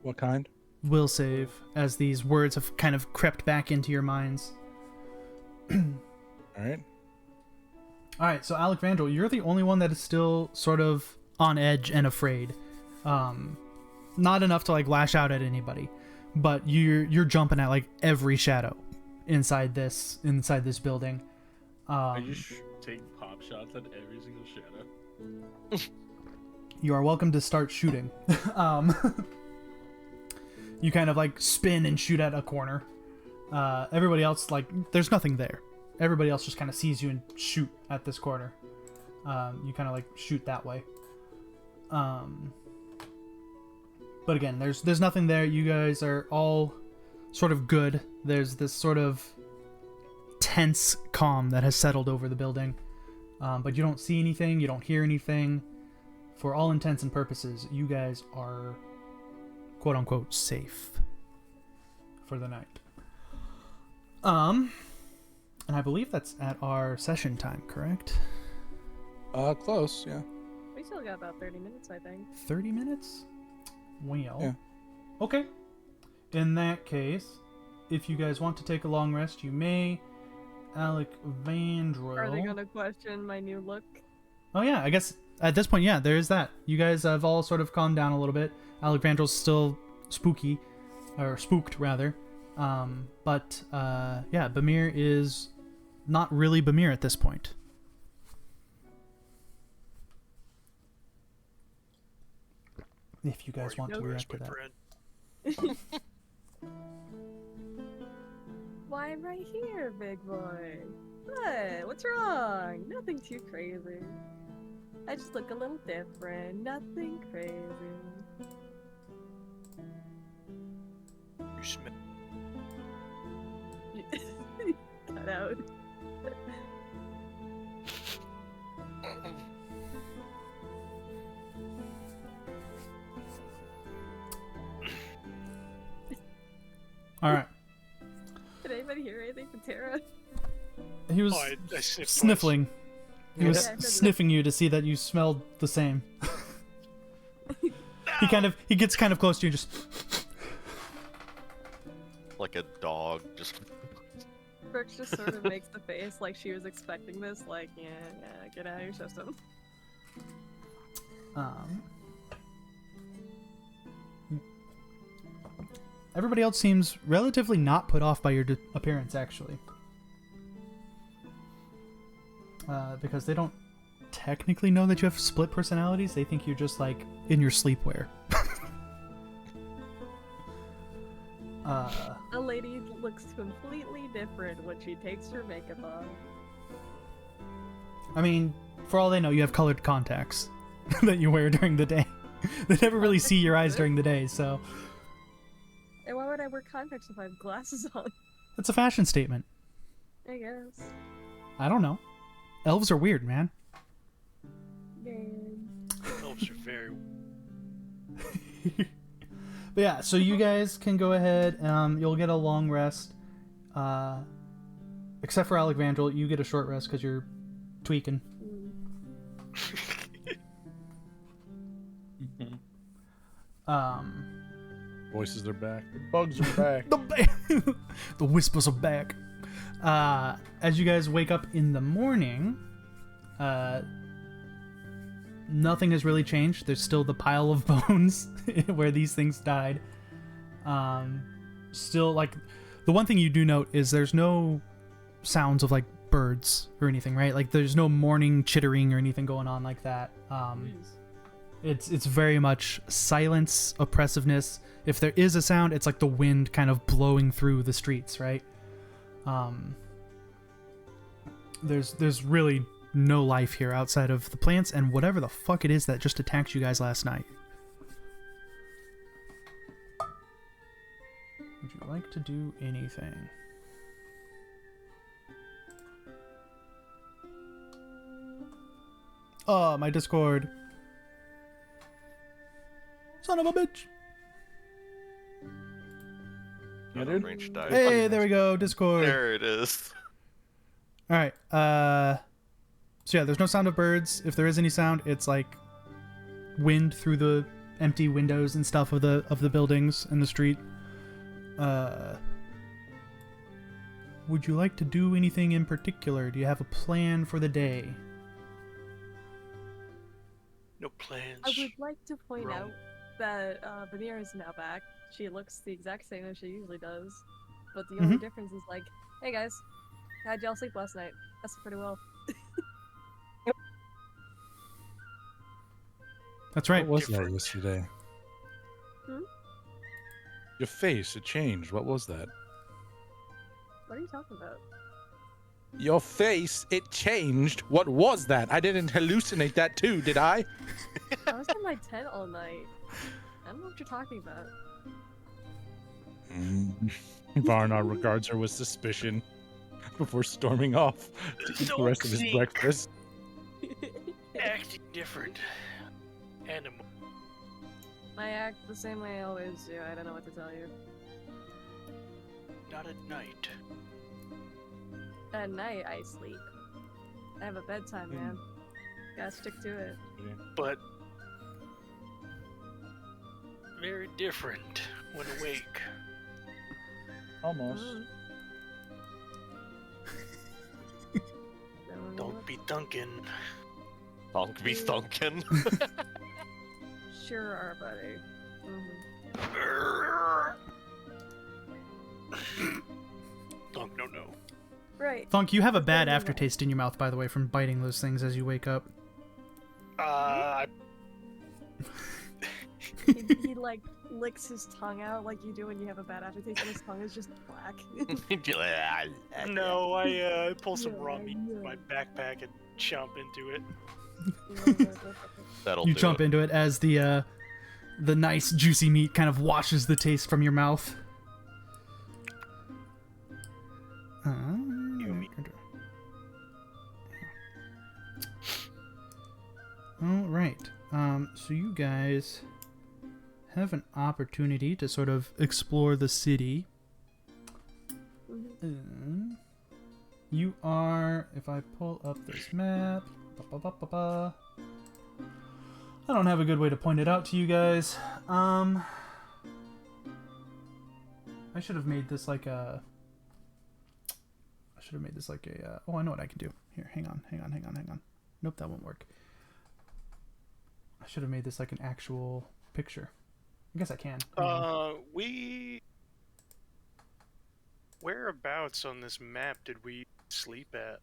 What kind? Will save, as these words have kind of crept back into your minds. All right. Alright, so Alec Vandal, you're the only one that is still sort of on edge and afraid. Not enough to like lash out at anybody, but you're jumping at like every shadow inside this building. I just take pop shots at every single shadow. You are welcome to start shooting. You kind of like spin and shoot at a corner. Everybody else, like, there's nothing there. Everybody else just kind of sees you and shoot at this corner. You kind of like shoot that way. But again, there's nothing there. You guys are all sort of good. There's this sort of tense calm that has settled over the building. But you don't see anything. You don't hear anything. For all intents and purposes, you guys are quote unquote safe for the night. And I believe that's at our session time, correct? Close, yeah. We still got about 30 minutes, I think. 30 minutes? Well. Yeah. Okay. In that case, if you guys want to take a long rest, you may. Alec Vandro. Are they gonna question my new look? Oh yeah, I guess at this point, yeah, there is that. You guys have all sort of calmed down a little bit. Alec Vandro's still spooky, or spooked rather. But yeah, Bamir is not really Bamir at this point. If you guys want to react to that. Bread. Why, I'm right here, big boy. What? What's wrong? Nothing too crazy. I just look a little different. Nothing crazy. You smell. Cut out. All right. Did anybody hear anything from Tara? He was Oh, I sniffed twice. sniffling. He was Yeah, I heard that. sniffing you to see that you smelled the same. He gets kind of close to you, just. Like a dog, just. Brooks just sort of makes the face like she was expecting this, like, yeah, get out of your system. Everybody else seems relatively not put off by your appearance, actually. Because they don't technically know that you have split personalities. They think you're just, like, in your sleepwear. A lady looks completely different when she takes her makeup off. I mean, for all they know, you have colored contacts that you wear during the day. They never really see your eyes during the day, so... And why would I wear contacts if I have glasses on? It's a fashion statement. I guess. I don't know. Elves are weird, man. Man. Elves are very. But yeah, so you guys can go ahead. You'll get a long rest. Except for Alec Vandroid, you get a short rest because you're tweaking. Voices are back. The bugs are back. The whispers are back. As you guys wake up in the morning, nothing has really changed. There's still the pile of bones where these things died. Still, like, the one thing you do note is there's no sounds of, like, birds or anything, right? Like, there's no morning chittering or anything going on like that. It's very much silence, oppressiveness. If there is a sound, it's like the wind kind of blowing through the streets, right? There's really no life here outside of the plants and whatever the fuck it is that just attacked you guys last night. Would you like to do anything? Oh, my Discord. Son of a bitch. Yeah, dude. Range died. Hey, there we go, Discord. There it is. All right. So yeah, there's no sound of birds. If there is any sound, it's like wind through the empty windows and stuff of the buildings and the street. Would you like to do anything in particular? Do you have a plan for the day? No plans. I would like to point Wrong. out that Vanir is now back. She looks the exact same as she usually does. But the only difference is like, hey guys, how'd y'all sleep last night? That's pretty well. That's right. What was that Different. yesterday? Hmm? Your face, it changed. What was that? What are you talking about? Your face, it changed. What was that? I didn't hallucinate that too, did I? I was in my tent all night. I don't know what you're talking about. Varnar regards her with suspicion before storming off to eat the rest of his Don't breakfast. Acting different. Animal. I act the same way I always do. I don't know what to tell you. Not at night. At night, I sleep. I have a bedtime, man. Gotta stick to it. But very different when awake. Almost. Don't be dunking. Thonk be thunkin'. Sure are, buddy. Dunk, no. Right. Thunk, you have a bad Yeah. aftertaste in your mouth, by the way, from biting those things as you wake up. He like licks his tongue out like you do when you have a bad aftertaste and his tongue is just black. No, I pull some raw Yeah, meat from my backpack and chomp into it. That'll You do jump it. into it as the nice juicy meat kind of washes the taste from your mouth. All right. So you guys have an opportunity to sort of explore the city. You are, if I pull up this map, I don't have a good way to point it out to you guys. I should have made this like a. Oh, I know what I can do. Here, hang on. Nope, that won't work. I should have made this like an actual picture. I guess I can. Hang on. Whereabouts on this map did we sleep at?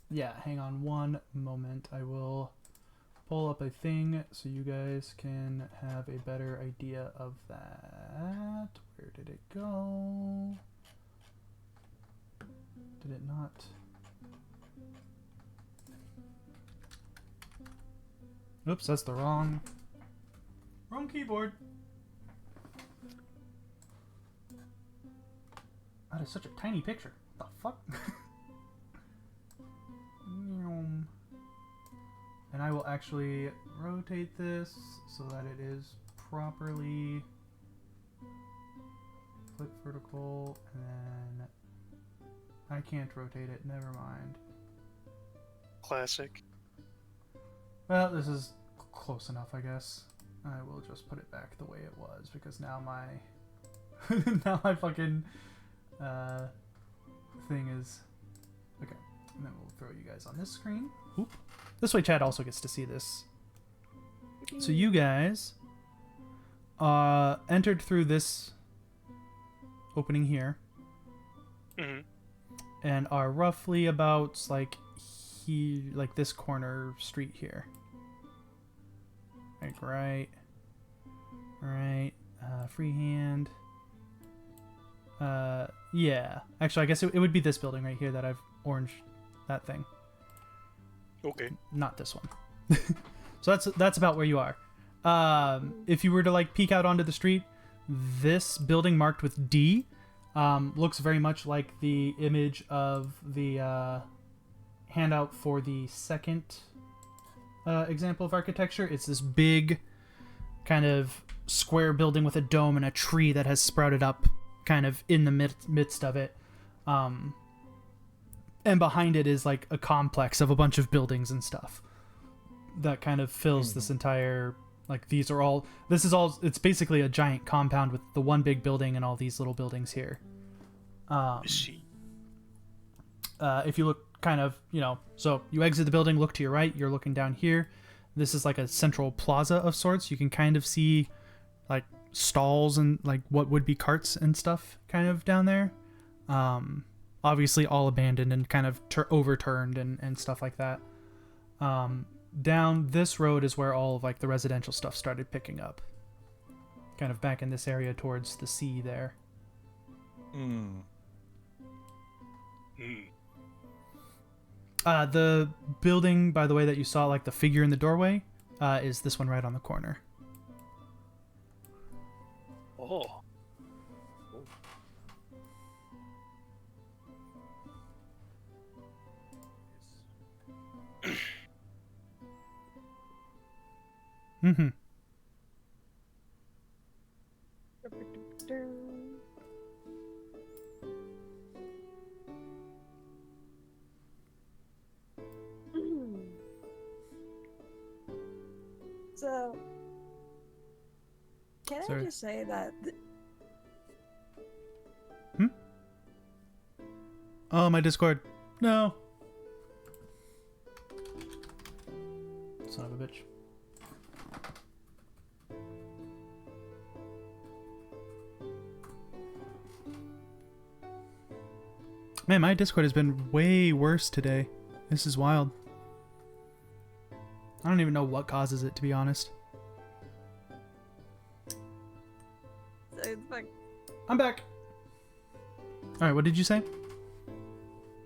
Yeah, hang on one moment. I will pull up a thing so you guys can have a better idea of that. Where did it go? Did it not? Oops, that's the wrong keyboard. That is such a tiny picture. What the fuck? And I will actually rotate this so that it is properly flip vertical, and then I can't rotate it, never mind. Classic. Well, this is close enough, I guess. I will just put it back the way it was, because now my now my fucking thing is okay. And then we'll throw you guys on this screen. Oop. This way Chad also gets to see this. So you guys entered through this opening here. Mm-hmm. And are roughly about like this corner street here. Like right. Freehand. Yeah. Actually, I guess it would be this building right here that I've oranged that thing. Okay. Not this one. So that's about where you are. If you were to like peek out onto the street, this building marked with D looks very much like the image of the handout for the second example of architecture. It's this big kind of square building with a dome and a tree that has sprouted up kind of in the midst of it. And behind it is like a complex of a bunch of buildings and stuff that kind of fills this entire, like it's basically a giant compound with the one big building and all these little buildings here. If you look kind of, so you exit the building, look to your right, you're looking down here. This is like a central plaza of sorts. You can kind of see like stalls and like what would be carts and stuff kind of down there. Obviously all abandoned and kind of overturned and stuff like that. Down this road is where all of like the residential stuff started picking up. Kind of back in this area towards the sea there. The building, by the way, that you saw, like the figure in the doorway, is this one right on the corner. Oh. Mm-hmm. So Can Sorry. I just say that Oh, my Discord. No. Son of a bitch. Man, my Discord has been way worse today. This is wild. I don't even know what causes it, to be honest. it's like, I'm back. Alright, what did you say?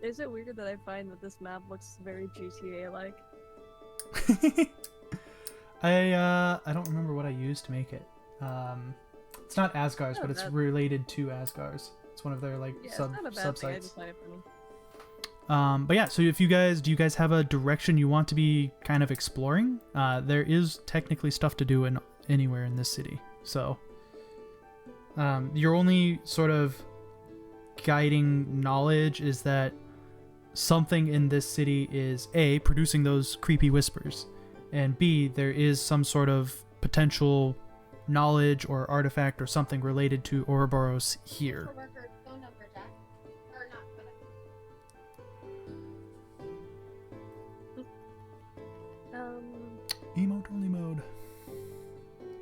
is it weird that I find that this map looks very GTA-like? I don't remember what I used to make it. It's not Asgars, Oh, but it's that- related to Asgars. It's one of their like Yeah, sub it's not a bad thing. I subsites. just find it funny. But yeah, so if you guys do you guys have a direction you want to be kind of exploring? There is technically stuff to do in anywhere in this city. So your only sort of guiding knowledge is that something in this city is A, producing those creepy whispers, and B, there is some sort of potential knowledge or artifact or something related to Ouroboros here. Coworker phone number, Jack. Or not, but Emote only mode.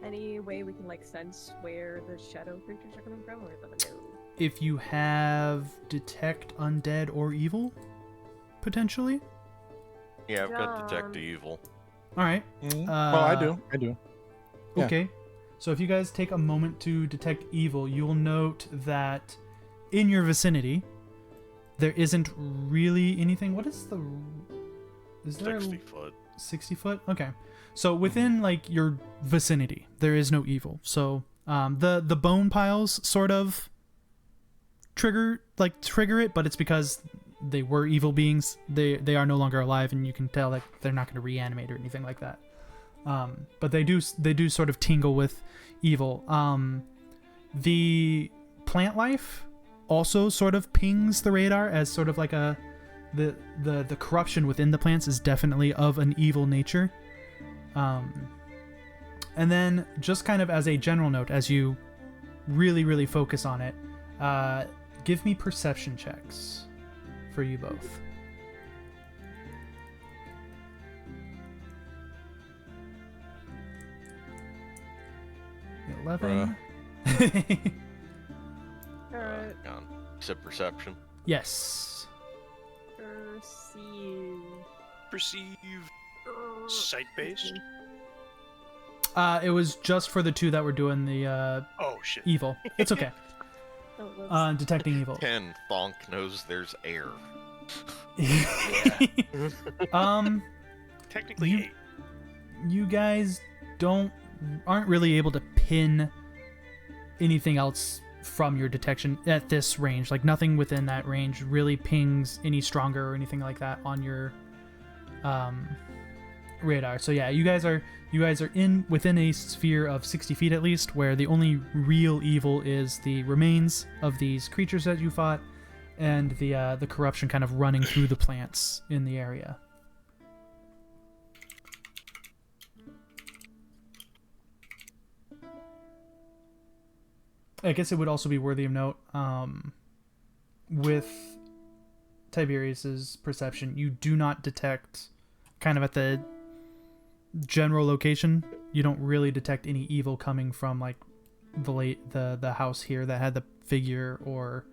Any way we can like sense where the shadow creatures are coming from, or is that a no? If you have detect undead or evil, potentially. Yeah, I've got detect Um, evil. All right. Well, I do. Yeah. Okay. So if you guys take a moment to detect evil, you'll note that in your vicinity, there isn't really anything. What is the? Is there 60 foot. 60 foot? Okay. So within like your vicinity, there is no evil. So the bone piles sort of trigger it, but it's because they were evil beings. They are no longer alive, and you can tell that they're not going to reanimate or anything like that. But they do sort of tingle with evil. The plant life also sort of pings the radar as sort of like the corruption within the plants is definitely of an evil nature. And then just kind of as a general note, as you really focus on it, give me perception checks for you both. Bruh. 11. Alright. Gone. Except perception. Yes. Perceive. Perceive. Er, Sight-based? It was just for the two that were doing the Oh, shit. evil. It's okay. Oh, that's- Detecting evil. 10. Thonk knows there's air. Technically you- 8. You guys aren't really able to pin anything else from your detection at this range. Like nothing within that range really pings any stronger or anything like that on your radar. So yeah, you guys are within a sphere of 60 feet at least, where the only real evil is the remains of these creatures that you fought, and the corruption kind of running through the plants in the area. I guess it would also be worthy of note, with Tiberius's perception, you do not detect, kind of at the general location, you don't really detect any evil coming from like the house here that had the figure, or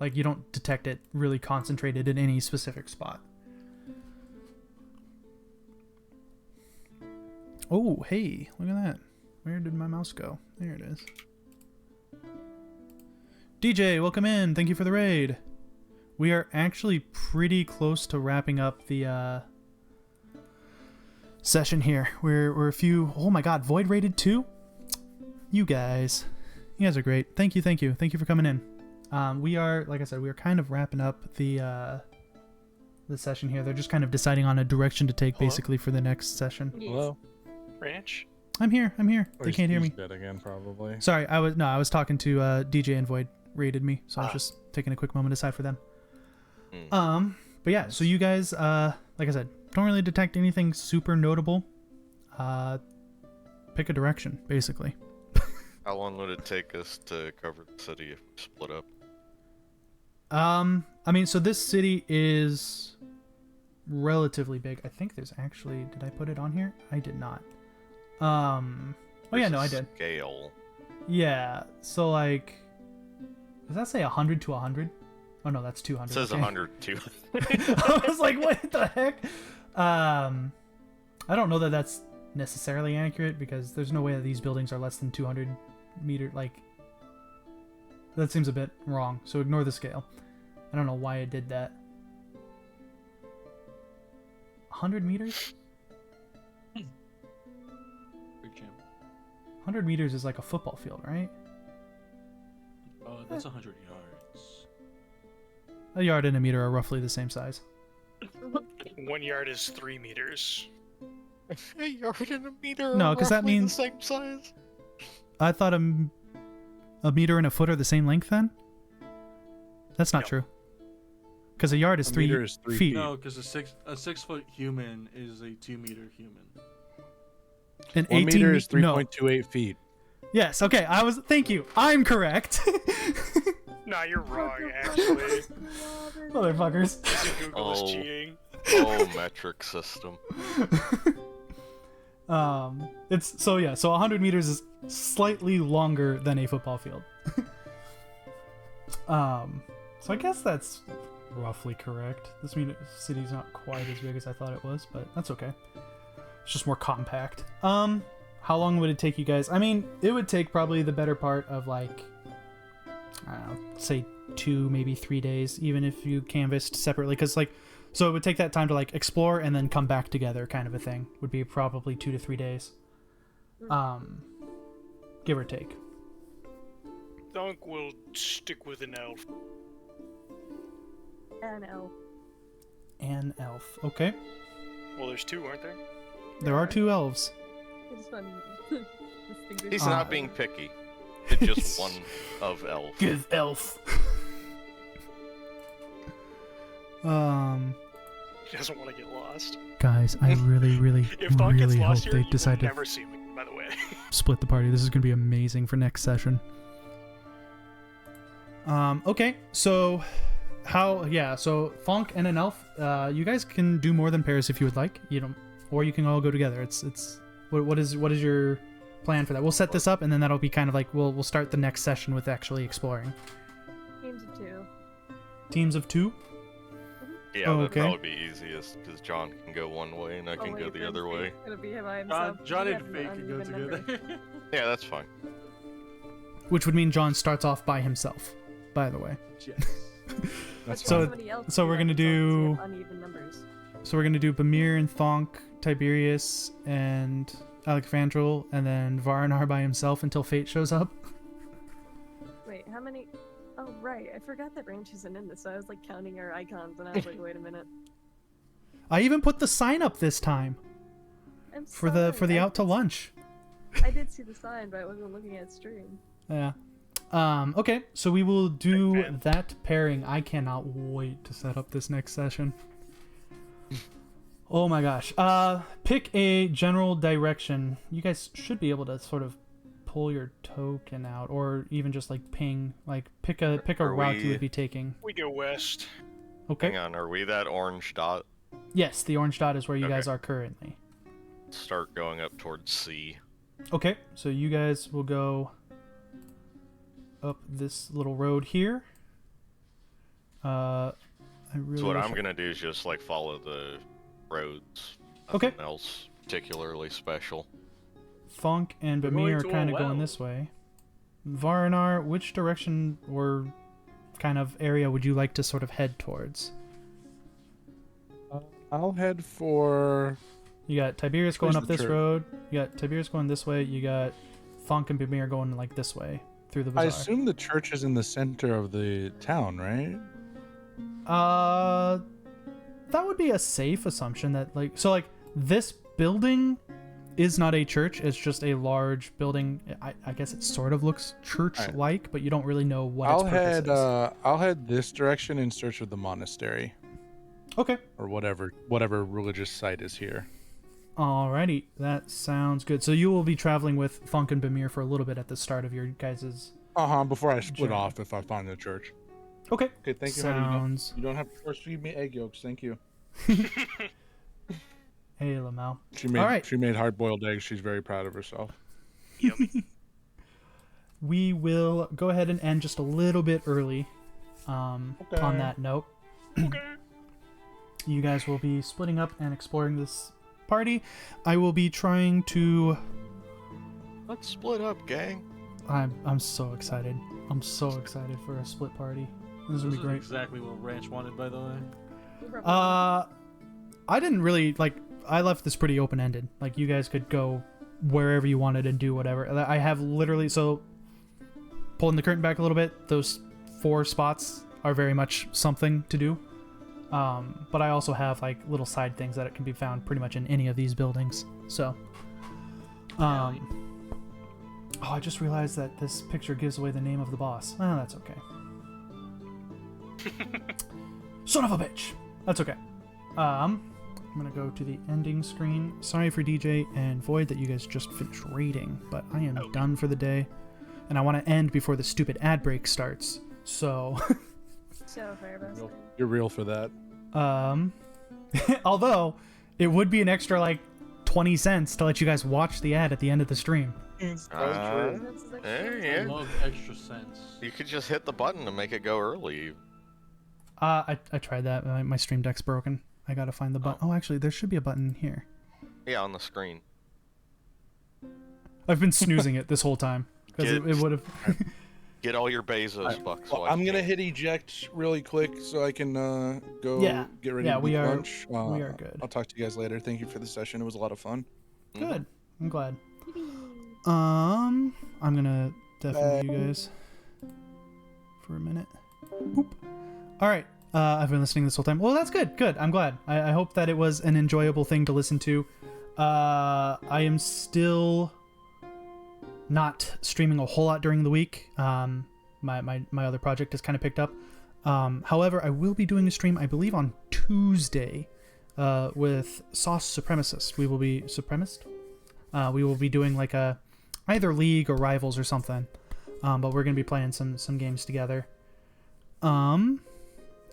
like you don't detect it really concentrated in any specific spot. Oh, hey, look at that. Where did my mouse go? There it is. DJ, welcome in. Thank you for the raid. We are actually pretty close to wrapping up the session here. We're a few. Oh my God, Void rated 2. You guys are great. Thank you for coming in. We are, like I said, we are kind of wrapping up the session here. They're just kind of deciding on a direction to take, Hello? basically, for the next session. Yes. Hello. Ranch? I'm here. Or They can't hear me. he's dead again, probably. Sorry, I was talking to DJ, and Void raided me, so I was just taking a quick moment aside for them. But yeah, so you guys, like I said, don't really detect anything super notable. Pick a direction, basically. How long would it take us to cover the city if we split up? I mean, so this city is relatively big. I think there's actually, did I put it on here? I did not. Oh yeah, no, I did. Scale. Yeah, so like, does that say 100 to 100? Oh no, that's 200. It says okay. 100 too. I was like, what the heck? I don't know that that's necessarily accurate because there's no way that these buildings are less than 200 meter. Like, that seems a bit wrong. So ignore the scale. I don't know why it did that. 100 meters? Big champ. 100 meters is like a football field, right? Oh, that's 100 yards. A yard and a meter are roughly the same size. 1 yard is 3 meters. A yard and a meter. No, are 'cause that roughly means- the same size. I thought a meter and a foot are the same length then? That's not No. true. Because a yard is A 3 meter is 3 feet. feet. No, because a 6-foot human is a 2-meter human. And 1 18 meter is no. 3.28 feet. Yes, okay, thank you. I'm correct. Nah, you're wrong, actually. Motherfuckers. Google is Oh. cheating. Oh, metric system. It's so 100 meters is slightly longer than a football field. So I guess that's roughly correct. This city's not quite as big as I thought it was, but that's okay. It's just more compact. How long would it take you guys? I mean, it would take probably the better part of like, I don't know, say 2, maybe 3 days, even if you canvassed separately, because like, so it would take that time to like explore and then come back together, kind of a thing. Would be probably 2 to 3 days, give or take. Thunk will stick with an elf. An elf. An elf. Okay, Well, there's 2, aren't there? there are 2 elves. I just want to distinguish. He's Ah. not being picky. It's just one of elf. Good elf. He doesn't want to get lost. Guys, I really, If Thunk gets really hope lost here, they you will decide to never see him, by the way. split the party. This is gonna be amazing for next session. Okay, so so Fonk and an elf, you guys can do more than pairs if you would like, or you can all go together. It's what is your plan for that? We'll set this up and then that'll be kind of like we'll start the next session with actually exploring. Teams of 2. Teams of 2? Yeah, Oh, that'd okay. probably be easiest because John can go one way and I can go the other way. Gonna be by himself. John We and have Fake an can go uneven number. together. Yeah, that's fine. Which would mean John starts off by himself, by the way. Yes. That's So- fine. Somebody else so can we're have gonna themselves do- have uneven numbers. So we're gonna do Bamir and Thonk, Tiberius and Alexandril, and then Varnar by himself until Fate shows up. Wait, how many? Oh right, I forgot that Ranch isn't in this. So I was like counting our icons, and I was like, wait a minute. I even put the sign up this time I'm for the sorry, out to lunch. I did see the sign, but I wasn't looking at stream. Yeah. Okay, so we will do Big fan. that pairing. I cannot wait to set up this next session. Oh my gosh. Pick a general direction. You guys should be able to sort of pull your token out, or even just like ping, like pick a Are route you we- would be taking. We go west. Okay. Hang on, are we that orange dot? Yes, the orange dot is where you Okay. guys are currently. Start going up towards C. Okay, so you guys will go up this little road here. I really So what wish I'm gonna do is just like follow the roads. Okay. Nothing else particularly special. Thonk and We're Bamir going are to a kind of going well. this way. Varnar, which direction or kind of area would you like to sort of head towards? I'll head for. You got Tiberius going Where's up the this church? road. You got Tiberius going this way. You got Thonk and Bamir going like this way through the I bazaar. assume the church is in the center of the town, right? That would be a safe assumption that like this building is not a church. It's just a large building. I guess it sort of looks church-like, but you don't really know what its purpose is. I'll head this direction in search of the monastery Okay. or whatever religious site is here. Alrighty, that sounds good. So you will be traveling with Funk and Bamir for a little bit at the start of your guys's. Before I split Journey. off if I find the church. Okay. Okay, thank you, honey. Sounds. You don't have to force feed me egg yolks. Thank you. Hey, Lamel. She made hard boiled eggs. She's very proud of herself. Yummy. We will go ahead and end just a little bit early. Okay. On that note, Okay. you guys will be splitting up and exploring this party. I will be trying to. Let's split up, gang. I'm so excited. I'm so excited for a split party. This will be great. Exactly what Ranch wanted, by the way. I didn't really like. I left this pretty open ended. Like you guys could go wherever you wanted and do whatever. I have literally pulling the curtain back a little bit. Those 4 spots are very much something to do. But I also have like little side things that it can be found pretty much in any of these buildings. So, oh, I just realized that this picture gives away the name of the boss. Oh, that's okay. Son of a bitch. That's okay. I'm gonna go to the ending screen. Sorry for DJ and Void that you guys just finished raiding, but I am done for the day, and I want to end before the stupid ad break starts. So, So fair, Buster. You're real for that. although it would be an extra like 20 cents to let you guys watch the ad at the end of the stream. That's Yeah. I love extra cents. You could just hit the button to make it go early. I tried that. My stream deck's broken. I gotta find the button. Oh, actually, there should be a button here. Yeah, on the screen. I've been snoozing it this whole time because it would have. Get all your Bezos bucks. Well, I'm gonna hit eject really quick so I can go get ready to we eat are. lunch. We are good. I'll talk to you guys later. Thank you for the session. It was a lot of fun. Good. I'm glad. I'm gonna definitely you guys for a minute. Boop. All right. I've been listening this whole time. Well, that's good. Good. I'm glad. I hope that it was an enjoyable thing to listen to. I am still not streaming a whole lot during the week. My other project has kind of picked up. However, I will be doing a stream, I believe, on Tuesday with Sauce Supremacist. We will be Supremacist. We will be doing like a either League or Rivals or something. But we're gonna be playing some games together.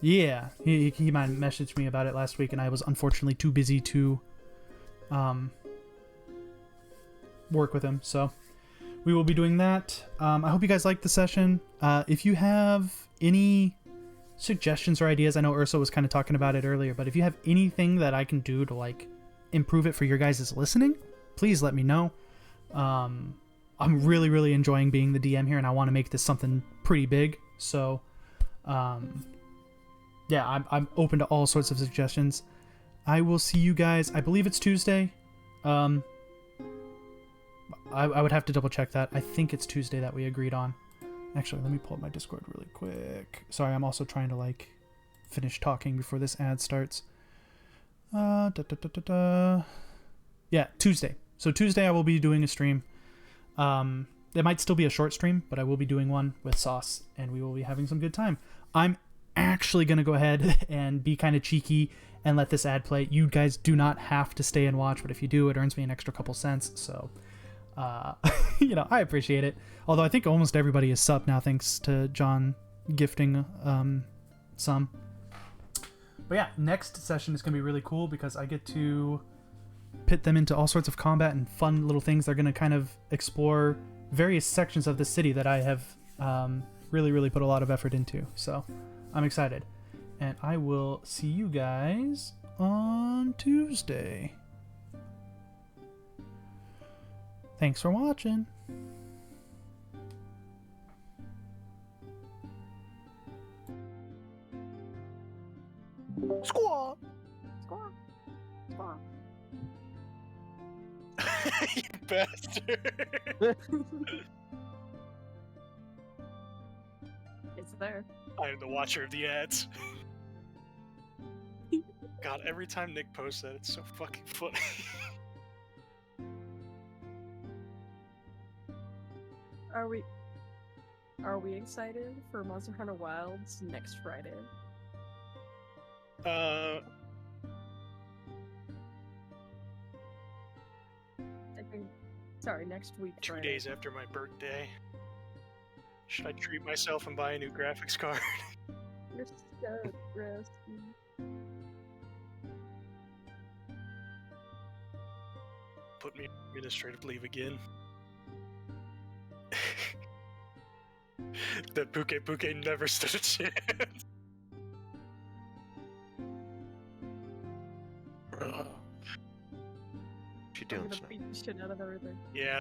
Yeah, he might have messaged me about it last week, and I was unfortunately too busy to work with him. So we will be doing that. I hope you guys liked the session. If you have any suggestions or ideas, I know Ursa was kind of talking about it earlier, but if you have anything that I can do to like improve it for your guys' listening, please let me know. I'm really, really enjoying being the DM here, and I want to make this something pretty big. So, yeah, I'm open to all sorts of suggestions. I will see you guys. I believe it's Tuesday. I would have to double check that. I think it's Tuesday that we agreed on. Actually, let me pull up my Discord really quick. Sorry, I'm also trying to like finish talking before this ad starts. Yeah, Tuesday. So Tuesday I will be doing a stream. It might still be a short stream, but I will be doing one with Sauce, and we will be having some good time. I'm actually going to go ahead and be kind of cheeky and let this ad play. You guys do not have to stay and watch, but if you do, it earns me an extra couple cents. So, you know, I appreciate it. Although I think almost everybody is sub now, thanks to John gifting some. But yeah, next session is going to be really cool because I get to pit them into all sorts of combat and fun little things. They're going to kind of explore various sections of the city that I have really, really put a lot of effort into. So I'm excited. And I will see you guys on Tuesday. Thanks for watching. Squaw! Squawk. Squawk. You bastard. It's there. I am the watcher of the ads. God, every time Nick posts that, it's so fucking funny. Are we excited for Monster Hunter Wilds next Friday? Sorry, next week. 2 Friday. days after my birthday. Should I treat myself and buy a new graphics card? You're so rusty. Put me on administrative leave again. That Puke never stood a chance. What you I'm doing, gonna Snow? beat the shit out of everything. Yeah,